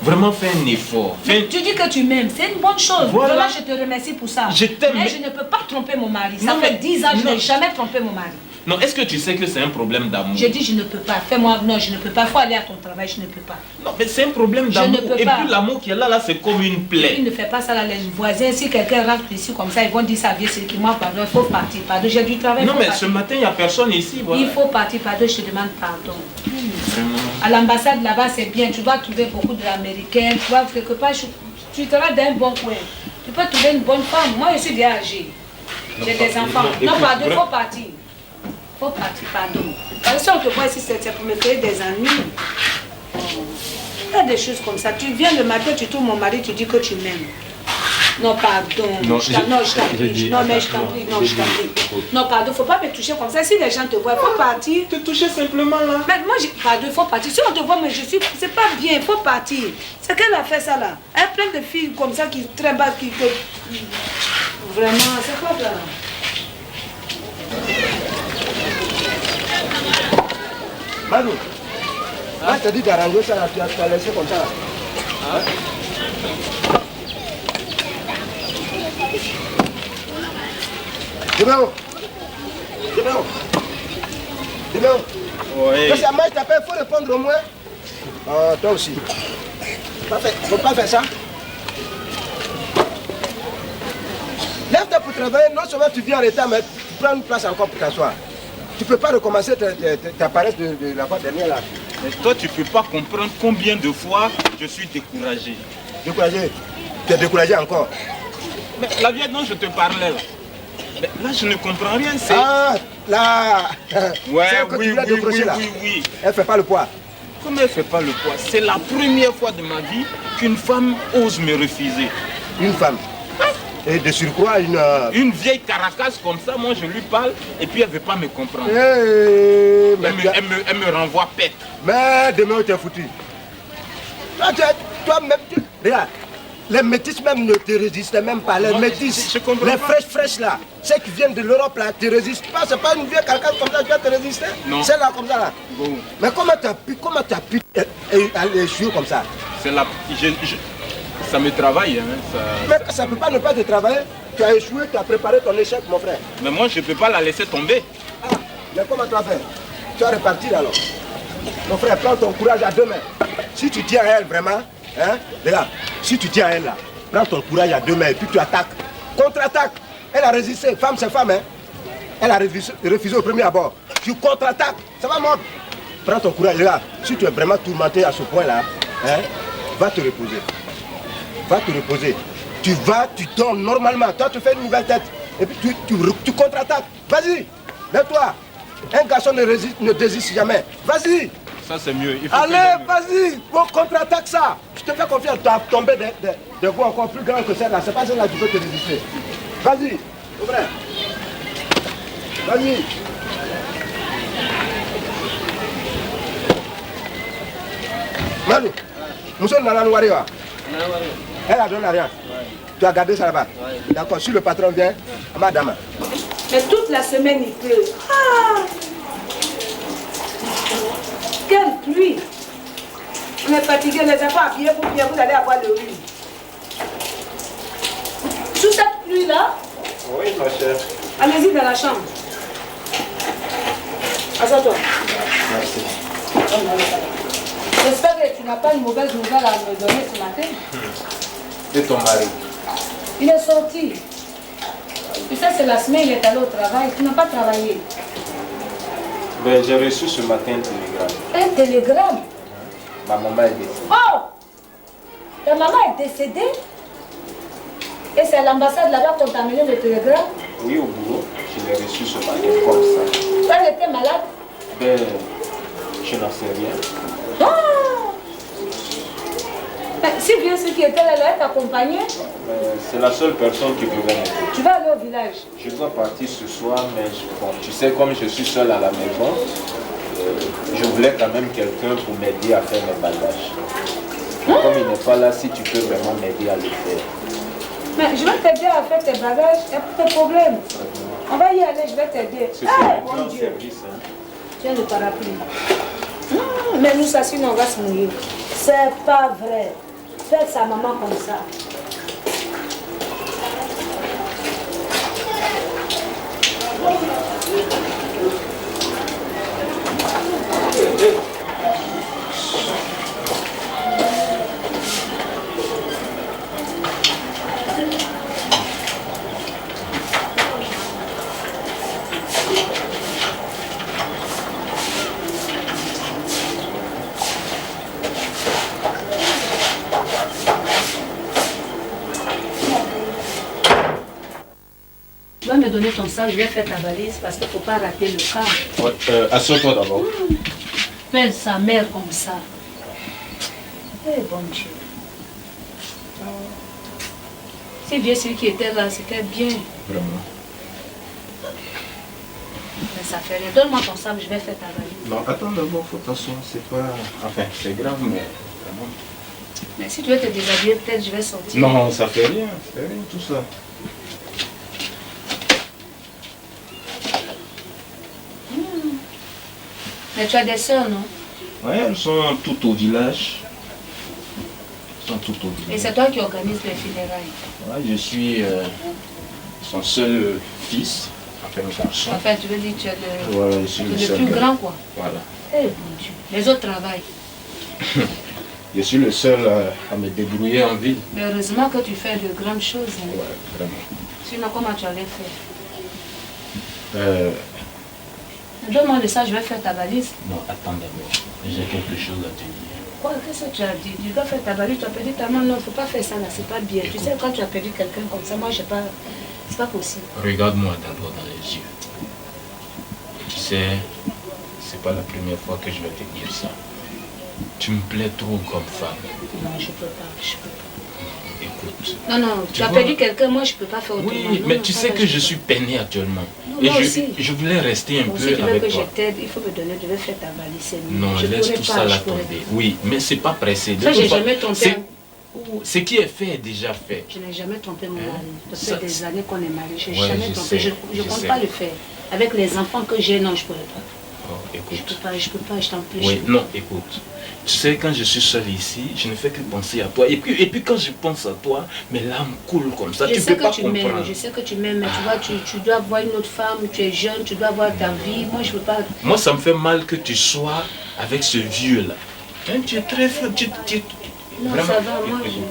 Vraiment, fais un effort. Mais tu dis que tu m'aimes, c'est une bonne chose. Voilà. Vraiment, je te remercie pour ça. Je t'aime, Mais mais- je ne peux pas tromper mon mari. Non, Ça fait mais- 10 ans, je non. n'ai jamais trompé mon mari. Non, est-ce que tu sais que c'est un problème d'amour? Je dis, je ne peux pas. Fais-moi, non, je ne peux pas. Il faut aller à ton travail, je ne peux pas. Non, mais c'est un problème Je d'amour. ne peux Et pas. puis l'amour qui est là, c'est comme une Il plaie. ne fait pas ça là, les voisins. Si quelqu'un rentre ici comme ça, ils vont dire ça vient, c'est qui moi, pardon, il faut partir, pardon. J'ai du travail. Non, faut mais partir. ce matin, il n'y a personne ici. Voilà. Il faut partir, pardon, je te demande pardon. Vraiment. À l'ambassade là-bas, c'est bien. Tu vas trouver beaucoup d'Américains. Tu vas quelque part, tu seras dans un bon coin. Tu peux trouver une bonne femme. Moi, je suis déjà âgée. J'ai des enfants. non, Non, écoute, pardon, il vraiment. faut partir. Il faut partir, pardon. Parce que si on te voit ici, c'est pour me créer des ennuis. Il y a des choses comme ça. Tu viens le matin, tu trouves mon mari, tu dis que tu m'aimes. Non, pardon. Non, je t'en j'ai prie. dit, Non, mais je attends, t'en prie. non, Non, je t'en prie. Non, pardon, faut pas me toucher comme ça. Si les gens te voient, il faut partir. Te toucher simplement là. Mais moi, pardon, il faut partir. Si on te voit, mais je suis. C'est pas bien, il faut partir. C'est qu'elle a fait ça là. Elle a plein de filles comme ça qui très bas, qui. Vraiment, c'est quoi ça? Manu, là, je te dis d'arranger ça, là, tu as laissé comme ça. Là. Hein? Débéo. Ouais. Si moi je t'appelle, il faut répondre au moins. Toi aussi. Faut pas faire ça. Lève-toi pour travailler, non seulement tu viens en retard, mais tu prends une place encore pour t'asseoir. Tu ne peux pas recommencer ta paresse de la fois dernière là. Mais toi, tu peux pas comprendre combien de fois je suis découragé. Découragé. Tu es découragé encore. Mais la vieille dont je te parlais là. Mais là, je ne comprends rien. C'est... Ah, là. Ouais, C'est que tu oui, voulais décrocher là. oui. Elle ne fait pas le poids. Comment elle fait pas le poids? C'est la première fois de ma vie qu'une femme ose me refuser. Une femme. Et de surcroît, Une vieille caracasse comme ça, moi je lui parle et puis elle veut pas me comprendre. Mais, Elle me renvoie pète. mais demain, tu es foutu. Toi-même, regarde, les métis même ne te résistent même pas. Les Non, métis, je comprends les pas. fraîches là, ceux qui viennent de l'Europe là, te résistent pas. C'est pas une vieille carcasse comme ça qui va te résister. Non. C'est là comme ça là. Bon, Mais comment tu as pu échouer comme ça? c'est la... Ça me travaille, hein. Mais ça ne peut pas ne pas te travailler. Tu as échoué, tu as préparé ton échec, mon frère. Mais moi je peux pas la laisser tomber. Ah, mais comment tu vas faire? Tu vas repartir alors. Mon frère, prends ton courage à deux mains. Si tu tiens à elle vraiment, hein, regarde, si tu tiens à elle là, prends ton courage à deux mains et puis tu attaques. Contre-attaque. Elle a résisté. Femme, c'est femme, hein. Elle a refusé au premier abord. Tu contre-attaques. Ça va mordre. Prends ton courage, regarde. Si tu es vraiment tourmenté à ce point-là, hein, va te reposer. Va te reposer. Tu vas, tu dors normalement. Toi, tu fais une nouvelle tête. Et puis tu contre-attaques. Vas-y, lève-toi. Un garçon ne désiste jamais. Vas-y. Ça c'est mieux. Il faut Allez, vas-y. Bon, contre-attaque ça. Je te fais confiance. Tu as tombé des voies encore plus grandes que celle-là. C'est pas celle-là que tu peux te résister. Vas-y. Frère. Vas-y. Manu, nous sommes dans la Noirée. Elle a donné rien. Tu as gardé ça là-bas. D'accord, si le patron vient, madame. Mais toute la semaine, il pleut. Ah! Quelle pluie! On est fatigué, les enfants habillés pour bien, vous allez avoir le rhume. Sous cette pluie-là? Oui, ma chère. Allez-y dans la chambre. Assois-toi. Merci. J'espère que tu n'as pas une mauvaise nouvelle à me donner ce matin. Et ton mari? Il est sorti. Tu sais, c'est la semaine, il est allé au travail. Tu n'as pas travaillé. Ben, j'ai reçu ce matin un télégramme. Un télégramme? Ma maman est décédée. Oh! Ta maman est décédée? Et c'est à l'ambassade là-bas qu'on t'a amené le télégramme? Oui, au boulot. Je l'ai reçu ce matin comme ça. Elle était malade? Ben, je n'en sais rien. Oh! Si bien ce qui était là, elle est accompagnée? C'est la seule personne qui pouvait m'aider. Tu vas aller au village? Je dois partir ce soir, mais bon, tu sais, comme je suis seul à la maison, je voulais quand même quelqu'un pour m'aider à faire mes bagages. Comme il n'est pas là, si tu peux vraiment m'aider à le faire. Mais je vais t'aider à faire tes bagages, il n'y a pas de problème. On va y aller, je vais t'aider. C'est un grand service. Hein. Tiens le parapluie. Mais nous, ça, sinon on va se mouiller. C'est pas vrai. Faites sa maman comme ça. Tu vas me donner ton sac, je vais faire ta valise parce qu'il ne faut pas rater le cas. Ouais, assure-toi d'abord. Faire sa mère comme ça. Eh bon Dieu. C'est bien celui qui était là, c'était bien. Vraiment. Mais ça fait rien. Donne-moi ton sac, je vais faire ta valise. Non, attends d'abord, faut t'asseoir, c'est pas... Enfin, c'est grave, mais vraiment... Mais si tu veux te déshabiller, peut-être je vais sortir. Non, ça fait rien tout ça. Mais tu as des sœurs, non? Oui, elles sont toutes au village. Elles sont toutes au village. Et c'est toi qui organises les funérailles? Ouais, je suis son seul fils, enfin garçon. Enfin, tu veux dire que tu es le, Voilà, je suis le seul plus grand, quoi. Voilà. Eh mon Dieu. Les autres travaillent. Je suis le seul à me débrouiller en ville. Mais heureusement que tu fais de grandes choses. Hein. Ouais, vraiment. Sinon, comment tu allais faire? Donne-moi le sac, je vais faire ta valise. Non, attends d'abord. J'ai quelque chose à te dire. Quoi? Qu'est-ce que tu as dit? Tu dois faire ta valise, tu as perdu ta main. Non, il ne faut pas faire ça là, c'est pas bien. Écoute. Tu sais, quand tu as perdu quelqu'un comme ça, moi, j'ai pas... c'est pas possible. Regarde-moi d'abord dans les yeux. Tu sais, c'est pas la première fois que je vais te dire ça. Tu me plais trop comme femme. Non, je peux pas, je peux pas. Écoute. Non, non, tu as vois? perdu quelqu'un, moi, je peux pas faire autrement. Oui, Non, mais non, tu ça sais va, que je suis peiné actuellement. Non, Et moi aussi. je voulais rester un Bon, si peu tu veux avec que je toi. t'aide, il faut me donner, je vais faire ta valise, c'est mieux. Non, Je laisse pourrais tout pas, ça là je pourrais tomber. pas. Oui, mais c'est pas pressé. De Ça, j'ai toute façon, jamais tenté. c'est- Ce qui est fait est déjà fait. Je n'ai jamais trompé mon mari. Ça Ça- fait des années qu'on est mariés. Je n'ai Ouais, jamais je trompé. sais, Je je ne compte sais. pas le faire. Avec les enfants que j'ai, non, je ne pourrais pas. Oh, Je écoute. peux pas, je t'en prie. Oui, non, écoute. Tu sais, quand je suis seul ici, je ne fais que penser à toi. Et puis quand je pense à toi, mes larmes coulent comme ça. Je Tu sais peux pas que tu m'aimes, comprendre. je sais que tu m'aimes, mais tu vois, tu dois avoir une autre femme, tu es jeune, tu dois avoir ta vie. Moi, je ne peux pas. Moi, ça me fait mal que tu sois avec ce vieux-là. Hein, tu es très faible. Non, Vraiment, ça va, moi, écoute.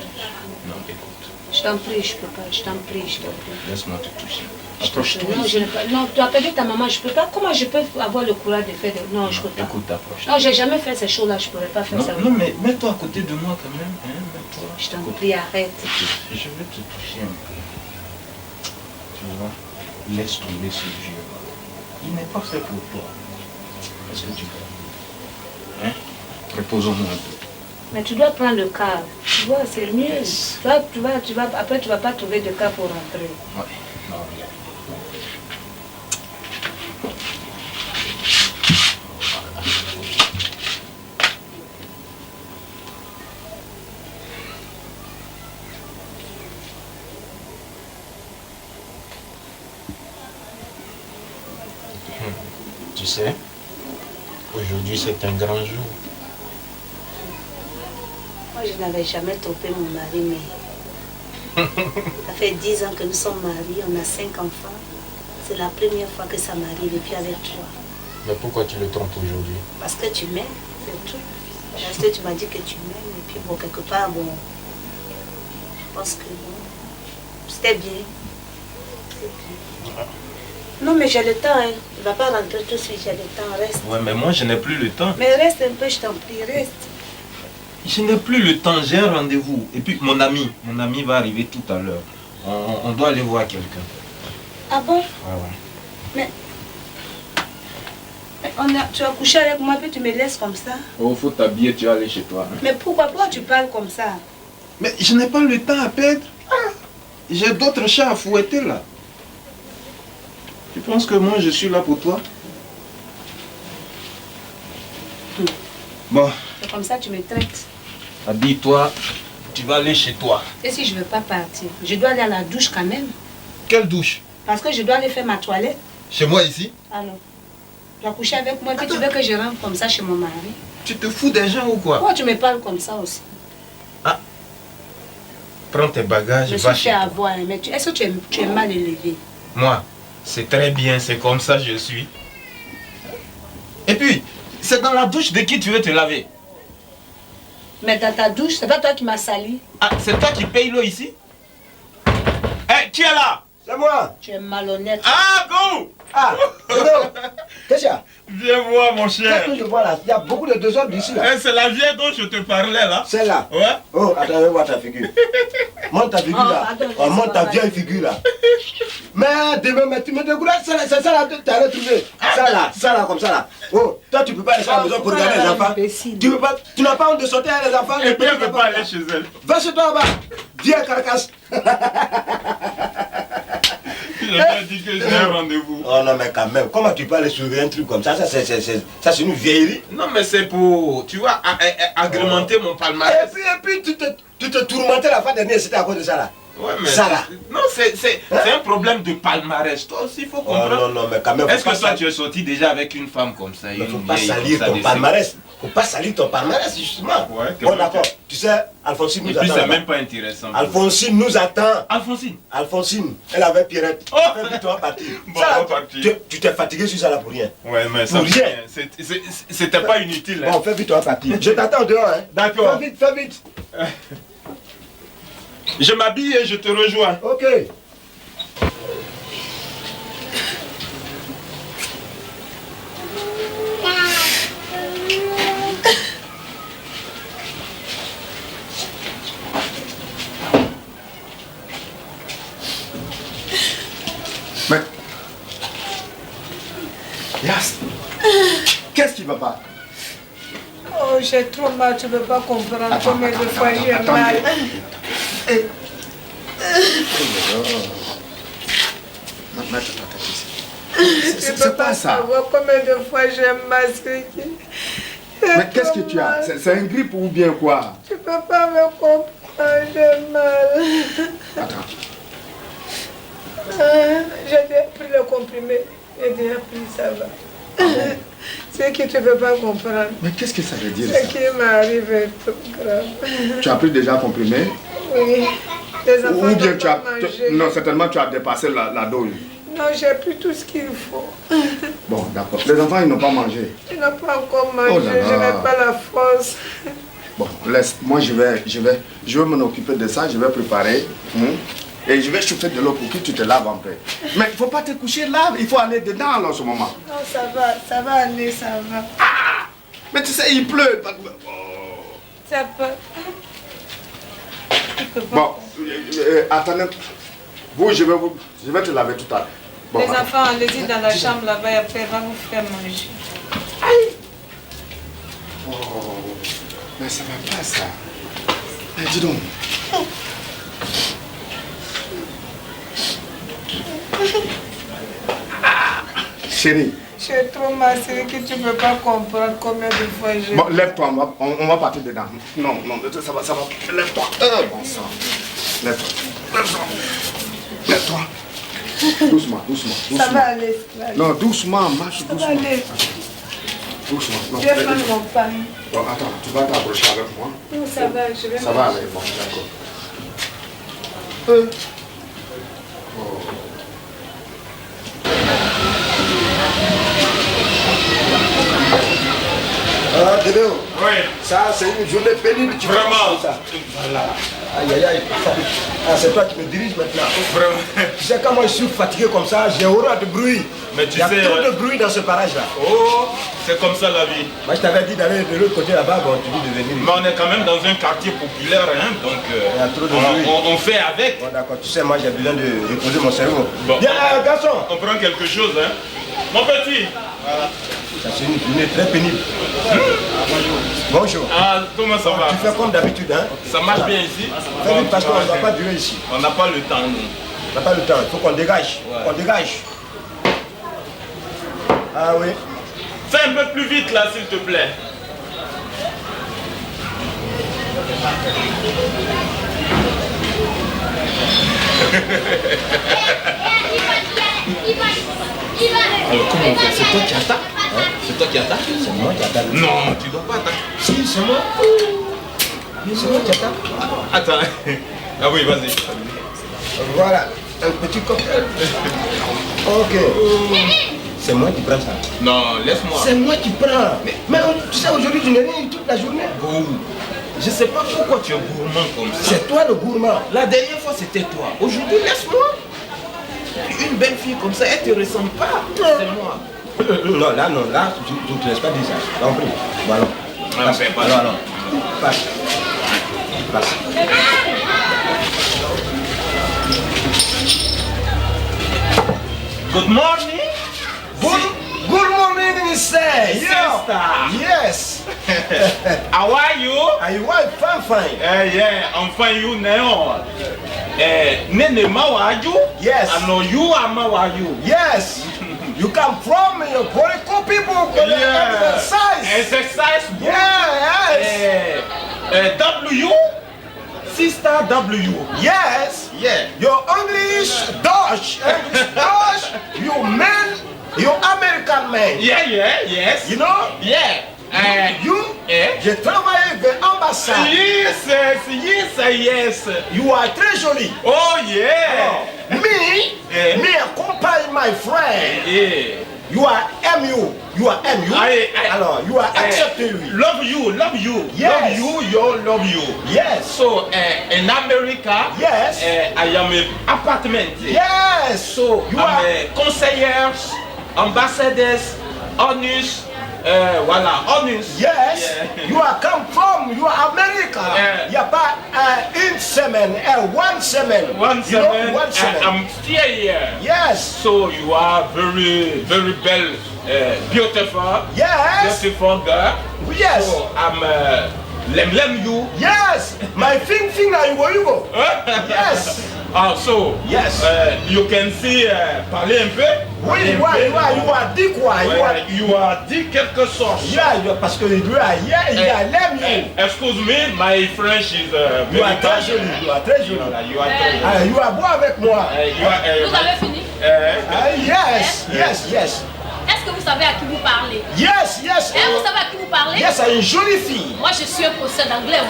Non, écoute. je t'en prie, je peux pas, je t'en prie, je t'en prie. Laisse-moi te toucher. Je t'en prie. Approche-toi. Non, je n'ai pas. Non, tu as perdu ta maman, je peux pas. Comment je peux avoir le courage de faire des... Non, je peux pas. Écoute, approche-toi. Non, j'ai jamais fait ces choses-là, je pourrais pas faire ça. Non, mais mets-toi à côté de moi quand même. Hein, mets-toi. Je t'en prie, arrête. Je vais te toucher un peu. Tu vois, laisse tomber ce vieux. Il n'est pas fait pour toi. Est-ce que tu vois? Hein? Reposons-nous un peu. Mais tu dois prendre le car. Tu vois, c'est mieux. Après, tu vas pas trouver de car pour rentrer. Ouais. Non, sais, aujourd'hui c'est un grand jour. Moi, je n'avais jamais trompé mon mari, mais ça fait 10 ans que nous sommes mariés, on a 5 enfants. C'est la première fois que ça m'arrive, et puis avec toi. Mais pourquoi tu le trompes aujourd'hui? Parce que tu m'aimes, c'est tout. Parce que tu m'as dit que tu m'aimes, et puis bon, quelque part, bon, je pense que bon, c'était bien. C'est bien. Non, mais j'ai le temps, hein. Il ne va pas rentrer tout de suite, j'ai le temps, reste. Ouais, mais moi je n'ai plus le temps. Mais reste un peu, je t'en prie, reste. Je n'ai plus le temps, j'ai un rendez-vous. Et puis mon ami va arriver tout à l'heure. On doit aller voir quelqu'un. Ah bon? Ouais. Mais tu as couché avec moi, puis tu me laisses comme ça. Oh, faut t'habiller, tu vas aller chez toi. Hein. Mais pourquoi tu parles comme ça? Mais je n'ai pas le temps à perdre. J'ai d'autres chats à fouetter là. Tu penses que moi je suis là pour toi? Bon. C'est comme ça que tu me traites. Habille-toi, tu vas aller chez toi. Et si je ne veux pas partir? Je dois aller à la douche quand même. Quelle douche? Parce que je dois aller faire ma toilette. Chez moi ici? Alors, tu as couché avec moi, puis tu veux que je rentre comme ça chez mon mari? Tu te fous des gens ou quoi? Pourquoi tu me parles comme ça aussi? Ah. Prends tes bagages, je va suis chez fait toi. avoir, mais est-ce que tu es mal élevé? Moi, c'est très bien, c'est comme ça je suis. Et puis, c'est dans la douche de qui tu veux te laver? Mais dans ta douche, c'est pas toi qui m'as sali. Ah, c'est toi qui paye l'eau ici? Eh, qui est là? C'est moi. Tu es malhonnête. Ah, go! Ah, qu'est-ce qu'il y a? Viens voir mon cher. Qu'est-ce que je vois là? Il y a beaucoup de désordre ici là. Eh, c'est la vieille dont je te parlais là. Celle-là? Ouais. Oh, attends, je vais voir ta figure. Monte ta figure là. pardon, Oh, monte ta vieille figure là. Mais demain, mais tu me dégoûtes, c'est ça là, tu allais trouver. Ça là, comme ça là. Oh, toi tu peux pas rester à la maison pour regarder les enfants. Tu n'as pas honte de sortir avec les enfants. Et puis elle ne peut pas aller chez elle. Va chez toi là-bas. Viens, carcasse. Je t'ai dit que j'ai un rendez-vous. Oh non, mais quand même, comment tu peux aller sur un truc comme ça? Ça, c'est une vieillerie. Non, mais c'est pour, tu vois, agrémenter mon palmarès. Et puis tu te tourmentais la fois dernière, c'était à cause de ça là. Ouais, mais ça là. Non, c'est un problème de palmarès. Toi aussi, il faut comprendre. Oh, non, mais quand même. Est-ce que toi, tu es sorti déjà avec une femme comme ça? Il ne faut pas salir ton palmarès. Faut pas salir ton palmarès, justement. Ouais, bon, d'accord. Tu sais, Alphonsine nous attend. Et puis, c'est même pas intéressant. Alphonsine nous attend. Alphonsine, elle avait Pierrette. Oh. Toi partir. Bon, ça, tu t'es fatigué sur ça là pour rien. Ouais, mais ça, c'était pas inutile. Bon, fais vite, toi partir. Je t'attends dehors, hein. D'accord. Fais vite. Je m'habille et je te rejoins. Ok. Mais... Yas, qu'est-ce qui va pas? Oh, j'ai trop mal, tu ne peux pas comprendre combien de fois j'ai mal. C'est pas ça. Combien de fois j'ai mal. Mais qu'est-ce que tu as? C'est un grippe ou bien quoi? Tu ne peux pas me comprendre, j'ai mal. Attends. J'ai déjà pris le comprimé. J'ai déjà pris, ça va. C'est que tu ne peux pas comprendre. Mais qu'est-ce que ça veut dire? Ce qui m'arrive est trop grave. Tu as pris déjà comprimé? Oui. Les enfants ou bien n'ont tu pas as... mangé. Non, certainement tu as dépassé la dose. Non, j'ai pris tout ce qu'il faut. Bon, d'accord. Les enfants, ils n'ont pas mangé. Ils n'ont pas encore mangé, Oh là là. je n'ai pas la force. Bon, laisse. Moi, je vais m'en occuper de ça. Je vais préparer. Et je vais chauffer de l'eau pour que tu te laves un peu. Mais il ne faut pas te coucher là. Il faut aller dedans là, en ce moment. Non, ça va aller, ça va. Ah! Mais tu sais, il pleut. Ça peut. Bon, attendez. Vous, je vais te laver tout à l'heure. Bon, les enfants, allez-y dans la chambre là-bas et après, va vous faire manger. Oh, mais ça va pas ça. Mais dis donc. Chérie. Je suis trop mal, c'est que tu ne peux pas comprendre combien de fois j'ai... Bon, lève-toi, on va partir dedans. Non, ça va. Lève-toi. Bon sang. Lève-toi. Lève-toi. Doucement, doucement. Ça va aller. Non, doucement, marche doucement. Ça va aller. Doucement. Non, Tu es fan de mon pan. Bon, attends, tu vas t'approcher avec moi. Non, ça va, je vais Ça va aller, bon, d'accord. Ah, Dédéo, Oui. ça c'est une journée pénible, tu vois. Vraiment. Ça. Voilà. Aïe, aïe, aïe. Ah, c'est toi qui me diriges maintenant. Vraiment. Tu sais, quand moi je suis fatigué comme ça, j'ai horreur de bruit. Mais tu Il y a sais, trop de bruit dans ce parage-là. Oh, c'est comme ça la vie. Moi, je t'avais dit d'aller de l'autre côté là-bas, bon, tu dis de venir. Mais on est quand même dans un quartier populaire, hein, donc Il y a trop de bruit. on fait avec. Bon, d'accord, tu sais, moi j'ai besoin de reposer mon cerveau. Bon. Viens, garçon. On prend quelque chose, hein. Mon petit. Ça, c'est une journée très pénible. Bonjour. Ah, comment ça va? Tu fais comme d'habitude, hein? Ça marche bien ici? Fais vite parce qu'on ne va pas durer ici. On n'a pas le temps, nous. On n'a pas le temps, il faut qu'on dégage. Ouais. Qu'on dégage. Ah oui. Fais un peu plus vite là, s'il te plaît. Alors comment on fait? C'est toi qui attaques? Hein? C'est toi qui attaques? C'est moi qui attaque. Non, tu dois pas attaquer. Si, c'est moi. C'est moi qui attaque. Attends. Ah oui, vas-y. Voilà, un petit cocktail. Ok. C'est moi qui prends ça. Non, laisse-moi. C'est moi qui prends. Mais tu sais, aujourd'hui, je n'ai rien eu toute la journée. Bon, je sais pas pourquoi tu es gourmand comme ça. C'est toi le gourmand. La dernière fois, c'était toi. Aujourd'hui, laisse-moi. Une belle fille comme ça, elle te ressemble pas. C'est moi. Non, là, je ne te laisse pas dire ça. T'en prie. Voilà. Ah, fais pas ça. Non. Passe. Passe. Good morning. Good morning, mister. Sister. Yes. How are you? I want fine. Yeah, I'm fine. You now. Nene, how are you? Yes. I know you are. How are you? Yes. You come from Borico people. Yeah. Exercise. Exercise. Yes. W. Sister W. Yes. Yeah. Your English Dutch. You men. You American man. Yeah. Yes. You know? Yeah. Je travaille avec l'ambassade. Yes. You are très joli. Oh yeah. Me accompagne my friend. Yeah. You are MU. You are MU. Alors, you are accepting me. Love you. Yes. Love you. Yes. So in America, Yes. I am an apartment. Yes. So You I'm are. a conseillers, ambassadors, honors, voilà, honors. Yes. Yeah. You are come from. You are America. Yeah. Il n'y a pas une semaine, one semaine. One You know, seven, one semaine. I'm still here. Yes. So you are very belle, beautiful, Yes. beautiful girl. Yes. So I'm lem you. Yes. My finger, you go. Yes. So Yes. You can see parler un peu. Oui, you are dit quoi? You are dit quelque chose. Yeah, parce que lui a l'aime you. Excuse me, my French is You are très joli. You are très joli. You are très joli. You are beau avec moi. Vous avez fini? Yes. Est-ce que vous savez à qui vous parlez? Yes. Vous savez à qui vous parlez? Yes, une jolie fille. Moi, je suis un professeur d'anglais.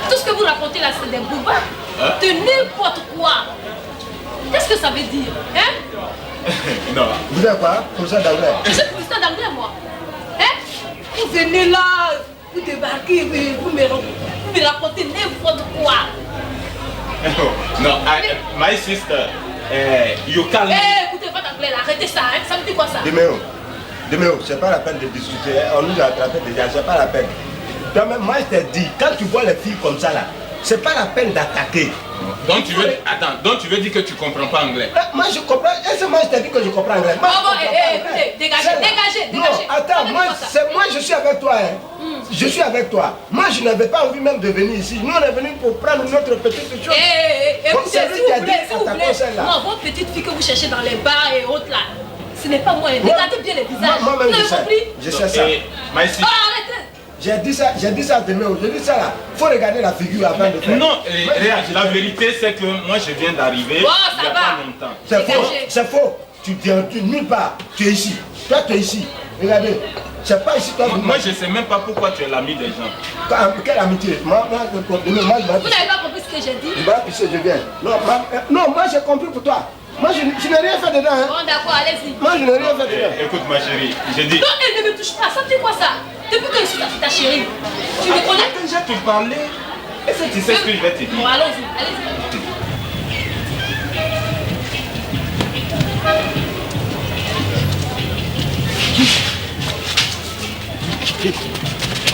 Tout ce que vous racontez là, c'est des boulevards. De n'importe quoi. Qu'est-ce que ça veut dire? Non. Vous êtes quoi? Professeur d'anglais. Je suis professeur d'anglais, moi. Vous venez là, vous débarquez, vous me racontez n'importe quoi. No, my sister, you can. Écoutez votre anglais là, arrêtez ça, ça me dit quoi ça? Deméo, c'est pas la peine de discuter. On nous a attrapé déjà, c'est pas la peine. Toi-même, moi je t'ai dit, quand tu vois les filles comme ça là, c'est pas la peine d'attaquer. Donc tu veux dire que tu comprends pas anglais? Moi je comprends, et moi je t'ai dit que je comprends anglais. Écoutez, dégagez. Non, attends, moi je suis avec toi. Je suis avec toi. Moi je n'avais pas envie même de venir ici. Nous on est venus pour prendre notre petite chose. Écoutez, s'il vous plaît. Non, votre petite fille que vous cherchez dans les bars et autres là, ce n'est pas moi. Regardez bien les visages. Moi-même vous avez compris? Je sais ça. My sister. Arrêtez. J'ai dit ça demain. J'ai dit ça là. Faut regarder la figure avant de faire. Non, la vérité c'est que moi je viens d'arriver il n'y a pas longtemps. C'est faux. Tu viens nulle part. Tu es ici. Toi tu es ici. Regardez. C'est pas ici toi. Moi je ne sais même pas pourquoi tu es l'ami des gens. Quelle amitié? Moi, vous n'avez pas compris ce que j'ai dit? Je viens. Non, moi j'ai compris pour toi. Moi je n'ai rien fait dedans. Hein. Bon d'accord, allez-y. Moi je n'ai rien fait dedans. Écoute ma chérie, j'ai dit. Non, elle ne me touche pas. Ça c'est quoi ça? Depuis que je suis ta chérie. Tu me connais? Déjà te parler. Est-ce que tu sais ce que je vais te dire? Bon, allons-y, allez-y.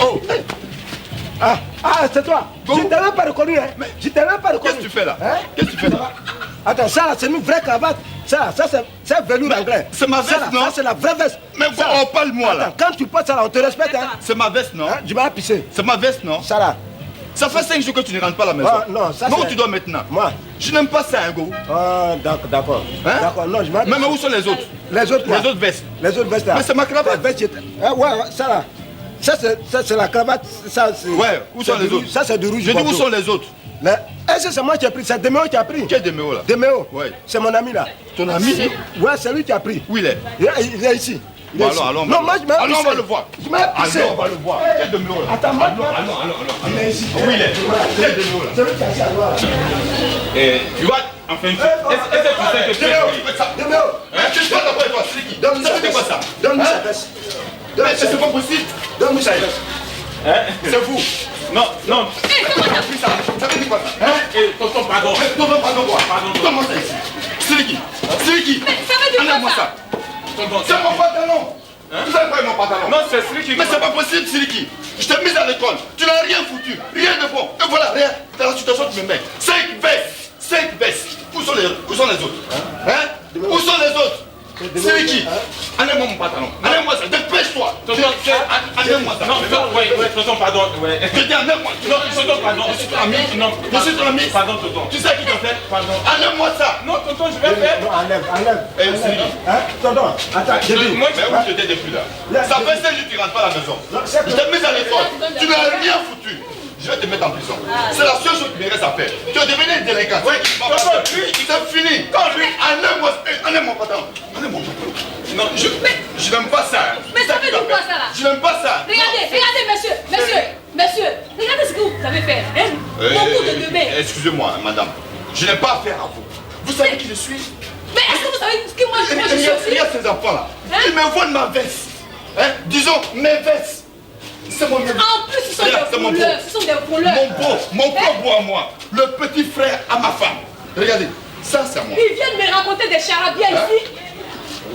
Oh! C'est toi! Je ne t'ai même pas reconnu, hein! Je t'ai même pas reconnu! Qu'est-ce que tu fais là? Qu'est-ce que tu fais là? Attends, ça là, c'est une vraie cravate! Ça c'est velours anglais! C'est ma veste, non? Ça c'est la vraie veste! Mais parle-moi là! Quand tu portes ça là, on te respecte, hein! C'est ma veste, non? Je vais pisser! C'est ma veste, non? Ça là! Ça fait 5 jours que tu ne rentres pas à la maison. Non, ça où tu dois maintenant? Moi? Je n'aime pas ça, hein, go. D'accord. Hein? D'accord, non, je vais... Mais où sont les autres? Les autres quoi? Les autres vestes. Les autres vestes là. Mais c'est ma cravate. Ouais, ça là. Ça c'est la cravate. Ouais, où sont les autres? Ça c'est du rouge. Je dis où sont les autres? Est-ce que c'est moi qui ai pris? C'est Deméo qui a pris. Qui est Deméo là? Deméo. Ouais. C'est mon ami là. Ton ami? Ouais, c'est lui qui a pris. Où il est? Il est ici. Bon, allons, non, moi je m'ai allons, on va le voir. Je m'ai pissé. Allons, on va le voir. Qui est Deméo là? Attends, moi. Allons. Il est ici. Où il est? Qui est Deméo là? C'est lui qui a assis à droite. Tu vois, enfin, est-ce que tu sais que tu es... Deméo. Tu es pas d'abord avec toi, c'est qui? Donne-lui Ça sa veut dire quoi ça? veste. Donne-lui sa veste. Mais c'est pas possible. Donne-lui sa veste. C'est vous. Non. Ça veut dire quoi ça? Tonton, pardon. Tonton, pardon quoi? Comment ça ici? C'est qui? C'est qui? Ça veut dire Enlève-moi quoi ça? ça? C'est mon pantalon. Vous savez quoi mon pantalon? Non, c'est celui qui... Mais c'est pas possible, Siliki. Je t'ai mis à l'école. Tu n'as rien foutu. Rien de bon. Et voilà, rien. Dans la situation que tu me mets. 5 vestes. Où sont les autres? Où sont les autres? Siliki. Enlève-moi mon pantalon. Enlève-moi ça. Dépêche-toi. Enlève-moi ça. Non, tonton, pardon. Je dis enlève-moi. Non, tonton, pardon. Je suis ton ami. Non, je suis ton ami. Pardon, tonton. Tu sais qui t'a fait? Pardon. Enlève-moi ça. Non, tonton, je vais faire. Non, enlève. Tonton, attends, j'ai dit. Mais où tu étais depuis là? Ça fait 5 jours que tu ne rentres pas à la maison. Je t'ai mis à l'école. Tu n'as rien foutu. Je vais te mettre en prison. C'est la seule chose qui me reste à faire. Tu es devenu un délinquant. Oui, c'est fini. Enlève mon pantalon. Non, je n'aime pas ça. Mais ça veut dire quoi ça là? Je n'aime pas ça. Regardez, monsieur. Regardez ce que vous avez fait. Beaucoup de bébés. Excusez-moi, madame. Je n'ai pas affaire à vous. Vous savez qui je suis? Mais est-ce que vous savez ce que moi je suis aussi? Il y a ces enfants-là. Ils me volent ma veste. Disons, mes vestes. C'est mon... En plus, ce sont des voleurs. Mon beau beau à moi. Le petit frère à ma femme. Regardez, ça c'est moi. Ils viennent me raconter des charabia ici.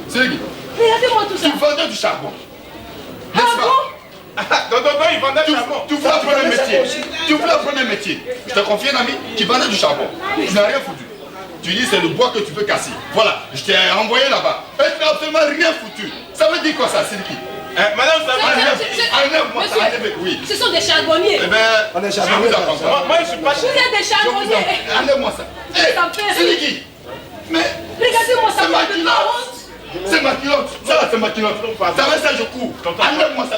C'est qui? Regardez-moi tout ça. Tu vendais du charbon. Ah bon? Non, il vendait du charbon. Tu voulais apprendre un métier. Je te confie un ami qui vendait du charbon. Tu n'as rien foutu. Tu dis c'est le bois que tu veux casser. Voilà, je t'ai envoyé là-bas. Et tu n'as absolument rien foutu. Ça veut dire quoi ça, c'est qui? Madame, ça va. Enlève-moi ça, oui. Ce sont des charbonniers. Eh bien, on est charbonniers. Moi, je suis pas... Vous êtes des charbonniers. Enlève-moi ça. C'est qui? Mais... Regardez-moi ça. C'est ma culotte. Ça là, c'est ma culotte. Ça va, ça, je cours. Enlève-moi ça.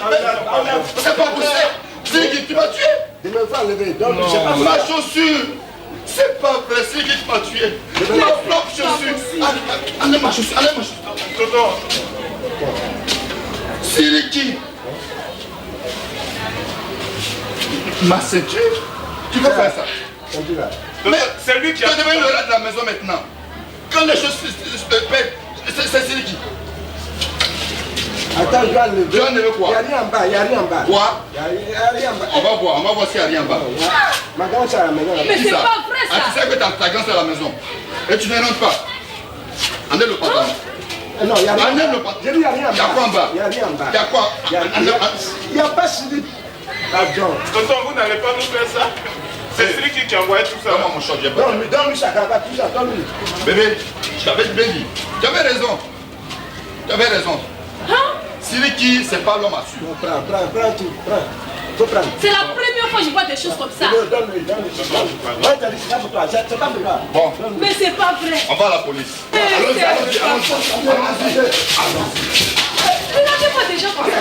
C'est pas possible. C'est qui? Tu m'as tué? Il me fait enlever. Ma chaussure. C'est pas vrai, c'est qui m'a tué. Ma propre chaussure. Enlève ma chaussure. C'est qui? Ma ceinture? Tu veux faire ça? Mais c'est lui qui a... Tu devais le reste de la maison maintenant. Quand les choses se pètent, c'est qui? Attends, je vais enlever. Tu vas enlever quoi? Il n'y a rien en bas. Quoi? Il n'y a rien en bas. On va voir s'il n'y a rien en bas. Ma grande c'est à la maison. Mais c'est pas vrai ça. Tu sais que ta grande c'est à la maison. Et tu ne rentres pas. Enlève le pantalon. Non, il n'y a rien. Enlève le pantalon. Je dis il n'y a rien en bas. Il y a quoi en bas? Il n'y a rien en bas. Il y a quoi? Il n'y a pas slip. Tonton, vous n'allez pas nous faire ça. C'est celui qui a envoyé tout ça. Donne-moi mon short, j'ai pas. Donne-lui sa cravate, tout ça, donne-lui. Bébé, je t'avais bien dit. Tu avais raison. Tu avais raison. Siliki, c'est pas l'homme à suivre. Prends tout, prends. Faut prendre. C'est la première fois que je vois des choses comme ça. Donne-lui. Moi, je t'ai dit, c'est pas pour toi, c'est pas pour toi. Bon. Mais c'est pas vrai. On va à la police. Allons-y. Regardez-moi des gens comme ça.